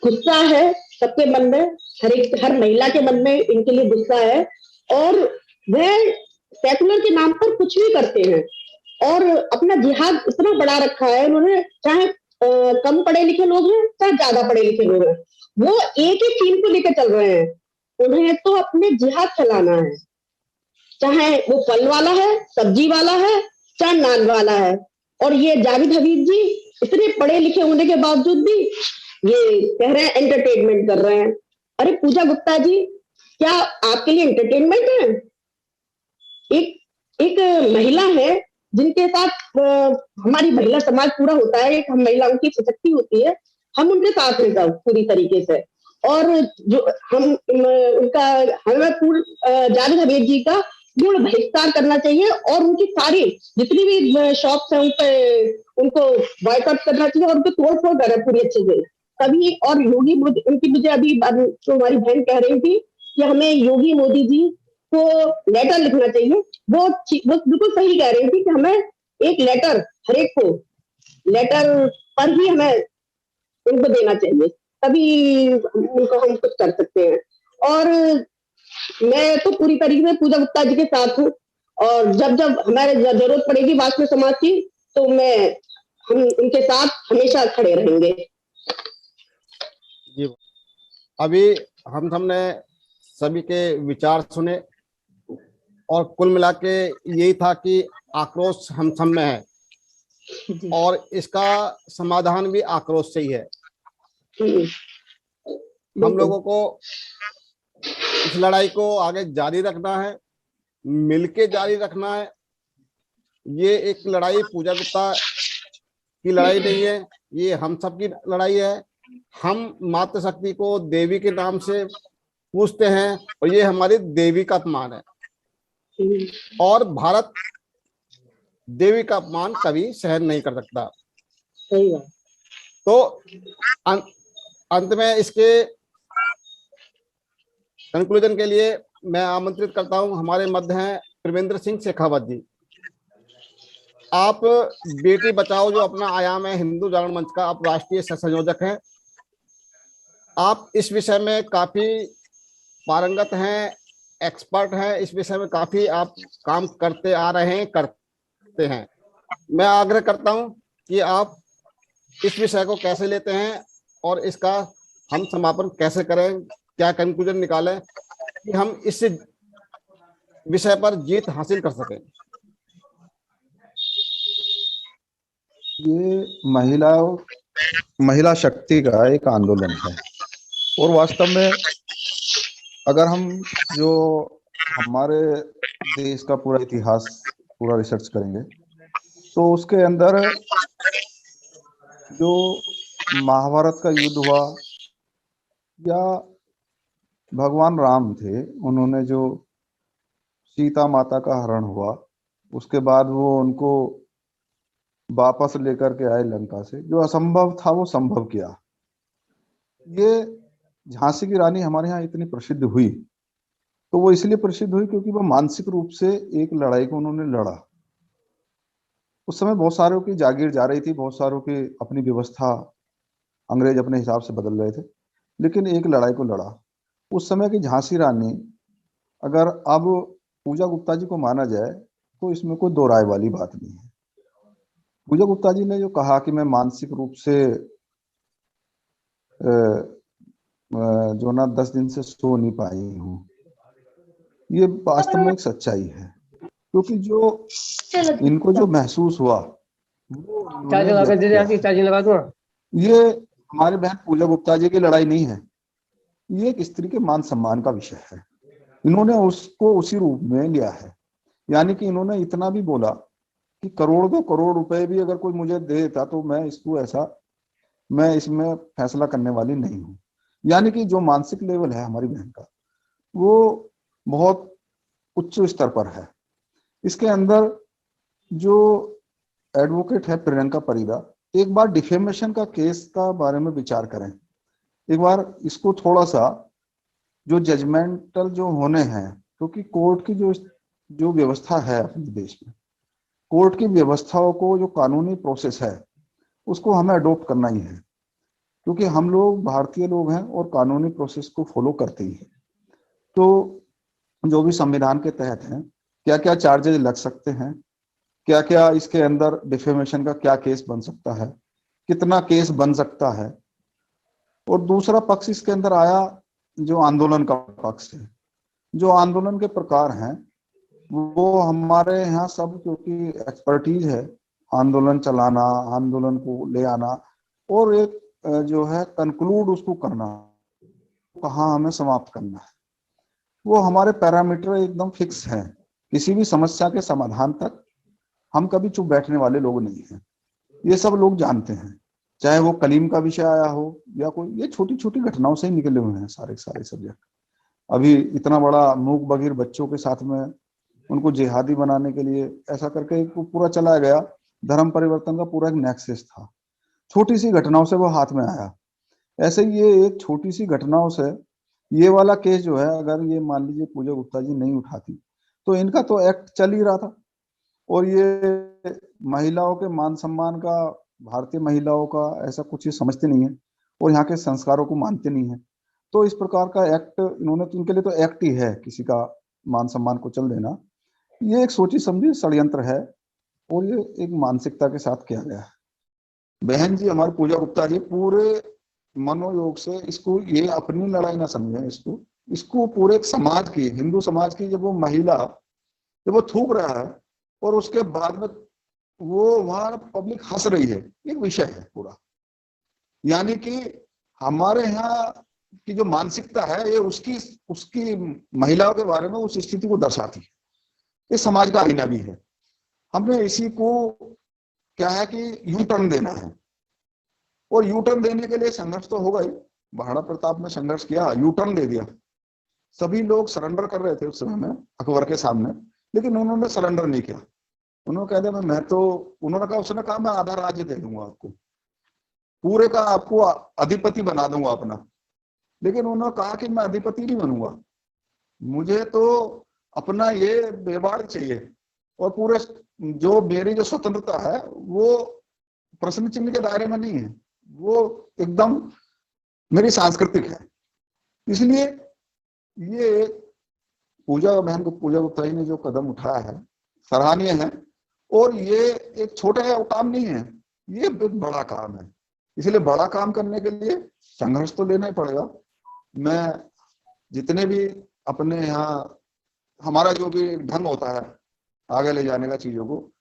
गुस्सा है सबके मन में, हर महिला के मन में इनके लिए गुस्सा है। और वह सेकुलर के नाम पर कुछ भी करते हैं, और अपना जिहाद इतना बढ़ा रखा है उन्होंने, चाहे कम पढ़े लिखे लोग हैं चाहे ज्यादा पढ़े लिखे लोग हैं, वो एक ही थीम को लेकर चल रहे हैं। उन्हें तो अपने जिहाद चलाना है, चाहे वो फल वाला है, सब्जी वाला है, चाहे नान वाला है। और ये जावेद हबीब जी इतने पढ़े लिखे होने के बावजूद भी ये कह रहे हैं एंटरटेनमेंट कर रहे हैं। अरे पूजा गुप्ता जी, क्या आपके लिए एंटरटेनमेंट है? एक महिला है जिनके साथ हमारी महिला समाज पूरा होता है, एक हम महिलाओं की सशक्ति होती है, हम उनके साथ हैं पूरी तरीके से। और जो हम उनका हमें जावेद हबीब जी का पूर्ण बहिष्कार करना चाहिए, और उनकी सारी जितनी भी शॉप्स हैं उन पे उनको बॉयकॉट करना चाहिए, और उनको तोड़ फोड़ करें पूरी अच्छे से तभी। और योगी मोदी, उनकी मुझे अभी तो हमारी बहन कह रही थी कि हमें योगी मोदी जी को लेटर लिखना चाहिए, वो बिल्कुल सही कह रही थी कि हमें एक लेटर, हर एक को लेटर पर ही हमें उनको देना चाहिए, तभी उनको हम कुछ कर सकते हैं। और मैं तो पूरी तरीके से पूजा गुप्ता जी के साथ हूँ, और जब जब हमारे जरूरत पड़ेगी वास्तव समाज की, तो हम उनके साथ हमेशा खड़े रहेंगे। जी, अभी हम सबने सभी के विचार सुने, और कुल मिला के यही था कि आक्रोश हम सब में है, और इसका समाधान भी आक्रोश से ही है। हम लोगों को इस लड़ाई को आगे जारी रखना है, मिलके जारी रखना है। ये एक लड़ाई पूजा गुप्ता की लड़ाई नहीं है, ये हम सब की लड़ाई है। हम मातृशक्ति को देवी के नाम से पूजते हैं, और ये हमारी देवी का अपमान है, और भारत देवी का अपमान कभी सहन नहीं कर सकता। तो अंत में इसके कंक्लूजन के लिए मैं आमंत्रित करता हूं, हमारे मध्य हैं प्रविंद्र सिंह शेखावत जी। आप बेटी बचाओ जो अपना आयाम है हिंदू जागरण मंच का, आप राष्ट्रीय संयोजक हैं। आप इस विषय में काफी पारंगत हैं, एक्सपर्ट हैं, इस विषय में काफी आप काम करते आ रहे हैं, करते हैं। मैं आग्रह करता हूं कि आप इस विषय को कैसे लेते हैं, और इसका हम समापन कैसे करें, क्या कंक्लूजन निकालें कि हम इस विषय पर जीत हासिल कर सकें। ये महिला शक्ति का एक आंदोलन है, और वास्तव में अगर हम जो हमारे देश का पूरा इतिहास पूरा रिसर्च करेंगे, तो उसके अंदर जो महाभारत का युद्ध हुआ, या भगवान राम थे, उन्होंने जो सीता माता का हरण हुआ, उसके बाद वो उनको वापस लेकर के आए लंका से, जो असंभव था वो संभव किया। ये झांसी की रानी हमारे यहाँ इतनी प्रसिद्ध हुई, तो वो इसलिए प्रसिद्ध हुई क्योंकि वो मानसिक रूप से एक लड़ाई को उन्होंने लड़ा। उस समय बहुत सारों की जागीर जा रही थी, बहुत सारों की अपनी व्यवस्था अंग्रेज अपने हिसाब से बदल रहे थे, लेकिन एक लड़ाई को लड़ा। उस समय की झांसी रानी, अगर अब पूजा गुप्ता जी को माना जाए तो इसमें कोई दो राय वाली बात नहीं है। पूजा गुप्ता जी ने जो कहा कि मैं मानसिक रूप से जो ना 10 दिन से सो नहीं पाई हूँ। ये वास्तव में एक सच्चाई है, क्योंकि जो इनको जो महसूस हुआ वो लगा दूं। ये हमारे बहन पूजा गुप्ता जी की लड़ाई नहीं है, ये एक स्त्री के मान सम्मान का विषय है। इन्होंने उसको उसी रूप में लिया है, यानी कि इन्होंने इतना भी बोला कि करोड़ 2 करोड़ रुपए भी अगर कोई मुझे दे देता तो मैं इसमें फैसला करने वाली नहीं हूँ। यानी कि जो मानसिक लेवल है हमारी बहन का वो बहुत उच्च स्तर पर है। इसके अंदर जो एडवोकेट है प्रियंका परिदा, एक बार डिफेमेशन का केस का बारे में विचार करें, एक बार इसको थोड़ा सा जो जजमेंटल जो होने हैं, क्योंकि कोर्ट की जो व्यवस्था है अपने देश में, कोर्ट की व्यवस्थाओं को जो कानूनी प्रोसेस है उसको हमें अडॉप्ट करना ही है, क्योंकि हम लोग भारतीय लोग हैं और कानूनी प्रोसेस को फॉलो करते ही हैं। तो जो भी संविधान के तहत हैं, क्या क्या चार्जेस लग सकते हैं, क्या क्या इसके अंदर डिफेमेशन का क्या केस बन सकता है, कितना केस बन सकता है। और दूसरा पक्ष इसके अंदर आया जो आंदोलन का पक्ष है। जो आंदोलन के प्रकार हैं वो हमारे यहाँ सब, क्योंकि एक्सपर्टीज है आंदोलन चलाना, आंदोलन को ले आना और एक जो है कंक्लूड उसको करना, कहाँ हमें समाप्त करना है, वो हमारे पैरामीटर एकदम फिक्स हैं। किसी भी समस्या के समाधान तक हम कभी चुप बैठने वाले लोग नहीं हैं, ये सब लोग जानते हैं। चाहे वो कलीम का विषय आया हो या कोई, ये छोटी छोटी घटनाओं से ही निकले हुए हैं सारे सब्जेक्ट। अभी इतना बड़ा मूक बधिर बच्चों के साथ में उनको जिहादी बनाने के लिए ऐसा करके पूरा चलाया गया। धर्म परिवर्तन का पूरा एक नेक्सस था, छोटी सी घटनाओं से वो हाथ में आया। ऐसे ही ये एक छोटी सी घटनाओं से ये वाला केस जो है, अगर ये मान लीजिए पूजा गुप्ता जी नहीं उठाती तो इनका तो एक्ट चल ही रहा था। और ये महिलाओं के मान सम्मान का, भारतीय महिलाओं का ऐसा कुछ ये समझते नहीं है और यहाँ के संस्कारों को मानते नहीं है। तो इस प्रकार का एक्ट इन्होंने, तो इनके लिए तो एक्ट ही है किसी का मान सम्मान को चल देना। ये एक सोची समझी षड्यंत्र है और ये एक मानसिकता के साथ किया गया है। बहन जी हमारी पूजा गुप्ता जी पूरे मनोयोग से इसको, ये अपनी लड़ाई ना समझे, इसको पूरे एक समाज की, हिंदू समाज की, जब वो महिला जब वो थूक रहा है और उसके बाद में वो वहां पब्लिक हंस रही है, एक विषय है पूरा। यानी कि हमारे यहाँ की जो मानसिकता है ये उसकी महिलाओं के बारे में उस स्थिति को दर्शाती है। ये समाज का आईना भी है। हमने इसी को क्या है कि यू टर्न देना है, और यू टर्न देने के लिए संघर्ष तो होगा ही। महाराणा प्रताप ने संघर्ष किया, यू टर्न दे दिया। सभी लोग सरेंडर कर रहे थे उस समय में अकबर के सामने, लेकिन उन्होंने सरेंडर नहीं किया। उन्होंने कह दिया उन्होंने कहा, उसने कहा मैं आधा राज्य दे दूंगा आपको, पूरे का आपको अधिपति बना दूंगा अपना। लेकिन उन्होंने कहा कि मैं अधिपति नहीं बनूंगा, मुझे तो अपना ये बेवाड़ चाहिए, और पूरे जो मेरी जो स्वतंत्रता है वो प्रश्न चिन्ह के दायरे में नहीं है, वो एकदम मेरी सांस्कृतिक है। इसलिए ये पूजा गुप्ता जी ने जो कदम उठाया है सराहनीय है, और ये एक छोटा काम नहीं है, ये एक बड़ा काम है। इसलिए बड़ा काम करने के लिए संघर्ष तो लेना ही पड़ेगा। मैं जितने भी अपने यहाँ हमारा जो भी ढंग होता है आगे ले जाने का चीजों को,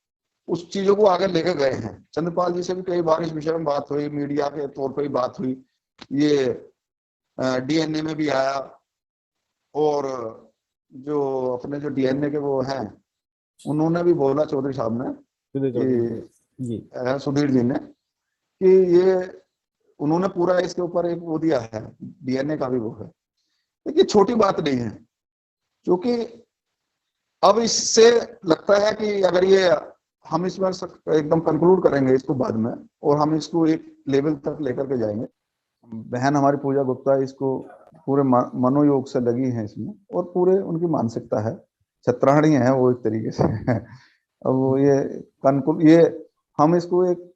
उस चीजों को आगे लेके गए हैं। चंद्रपाल जी से भी कई बार इस विषय में बात हुई, मीडिया के तौर पर ही बात हुई, ये डीएनए में भी आया, और जो अपने जो डीएनए के वो हैं उन्होंने भी बोला, चौधरी साहब ने, सुधीर जी ने, कि ये उन्होंने पूरा इसके ऊपर एक वो दिया है, डीएनए का भी वो है। लेकिन छोटी बात नहीं है, क्योंकि अब इससे लगता है कि अगर ये हम इसमें एकदम कंक्लूड करेंगे इसको बाद में, और हम इसको एक लेवल तक लेकर के जाएंगे। बहन हमारी पूजा गुप्ता इसको पूरे मनोयोग से लगी है इसमें, और पूरे उनकी मानसिकता है, छत्राणी है वो एक तरीके से। अब वो ये हम इसको एक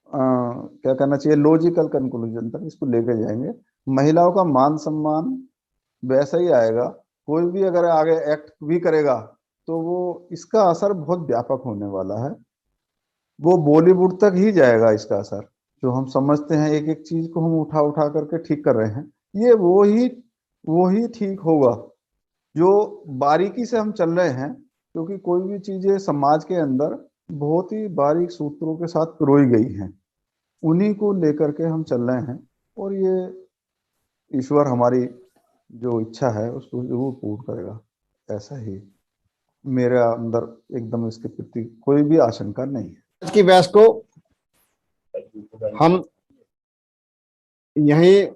क्या करना चाहिए, लॉजिकल कंक्लूजन तक इसको लेके जाएंगे। महिलाओं का मान सम्मान वैसा ही आएगा, कोई भी अगर आगे एक्ट भी करेगा तो वो इसका असर बहुत व्यापक होने वाला है, वो बॉलीवुड तक ही जाएगा इसका असर। जो हम समझते हैं एक एक चीज को हम उठा करके ठीक कर रहे हैं, ये वो ही ठीक होगा जो बारीकी से हम चल रहे हैं, क्योंकि कोई भी चीजें समाज के अंदर बहुत ही बारीक सूत्रों के साथ पिरोई गई हैं, उन्हीं को लेकर के हम चल रहे हैं। और ये ईश्वर हमारी जो इच्छा है उसको जरूर पूर्ण करेगा, ऐसा ही मेरे अंदर एकदम इसके प्रति कोई भी आशंका नहीं है। आज की बहस को हम यहीं,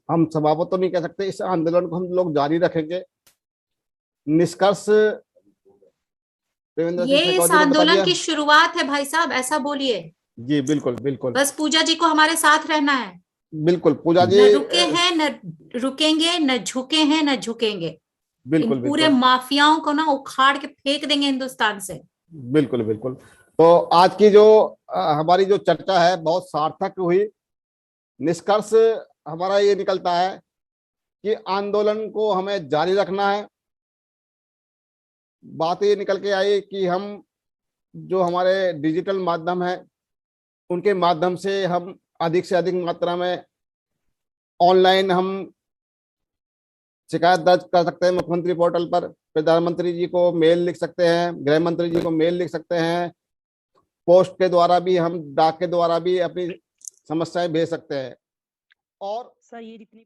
हम समाप्त तो नहीं कह सकते, इस आंदोलन को हम लोग जारी रखेंगे। निष्कर्ष ये इस आंदोलन की शुरुआत है भाई साहब, ऐसा बोलिए। जी बिल्कुल बिल्कुल, बस पूजा जी को हमारे साथ रहना है। बिल्कुल पूजा जी, न रुके हैं न रुकेंगे, न झुके हैं न झुकेंगे। बिल्कुल पूरे माफियाओं को ना उखाड़ के फेंक देंगे हिंदुस्तान से। बिल्कुल बिल्कुल। तो आज की जो हमारी जो चर्चा है बहुत सार्थक हुई। निष्कर्ष हमारा ये निकलता है कि आंदोलन को हमें जारी रखना है। बात ये निकल के आई कि हम जो हमारे डिजिटल माध्यम है उनके माध्यम से हम अधिक से अधिक मात्रा में ऑनलाइन हम शिकायत दर्ज कर सकते हैं मुख्यमंत्री पोर्टल पर। प्रधानमंत्री जी को मेल लिख सकते हैं, गृह मंत्री जी को मेल लिख सकते हैं, पोस्ट के द्वारा भी, हम डाक के द्वारा भी अपनी समस्याएं भेज सकते हैं। और सर ये जितनी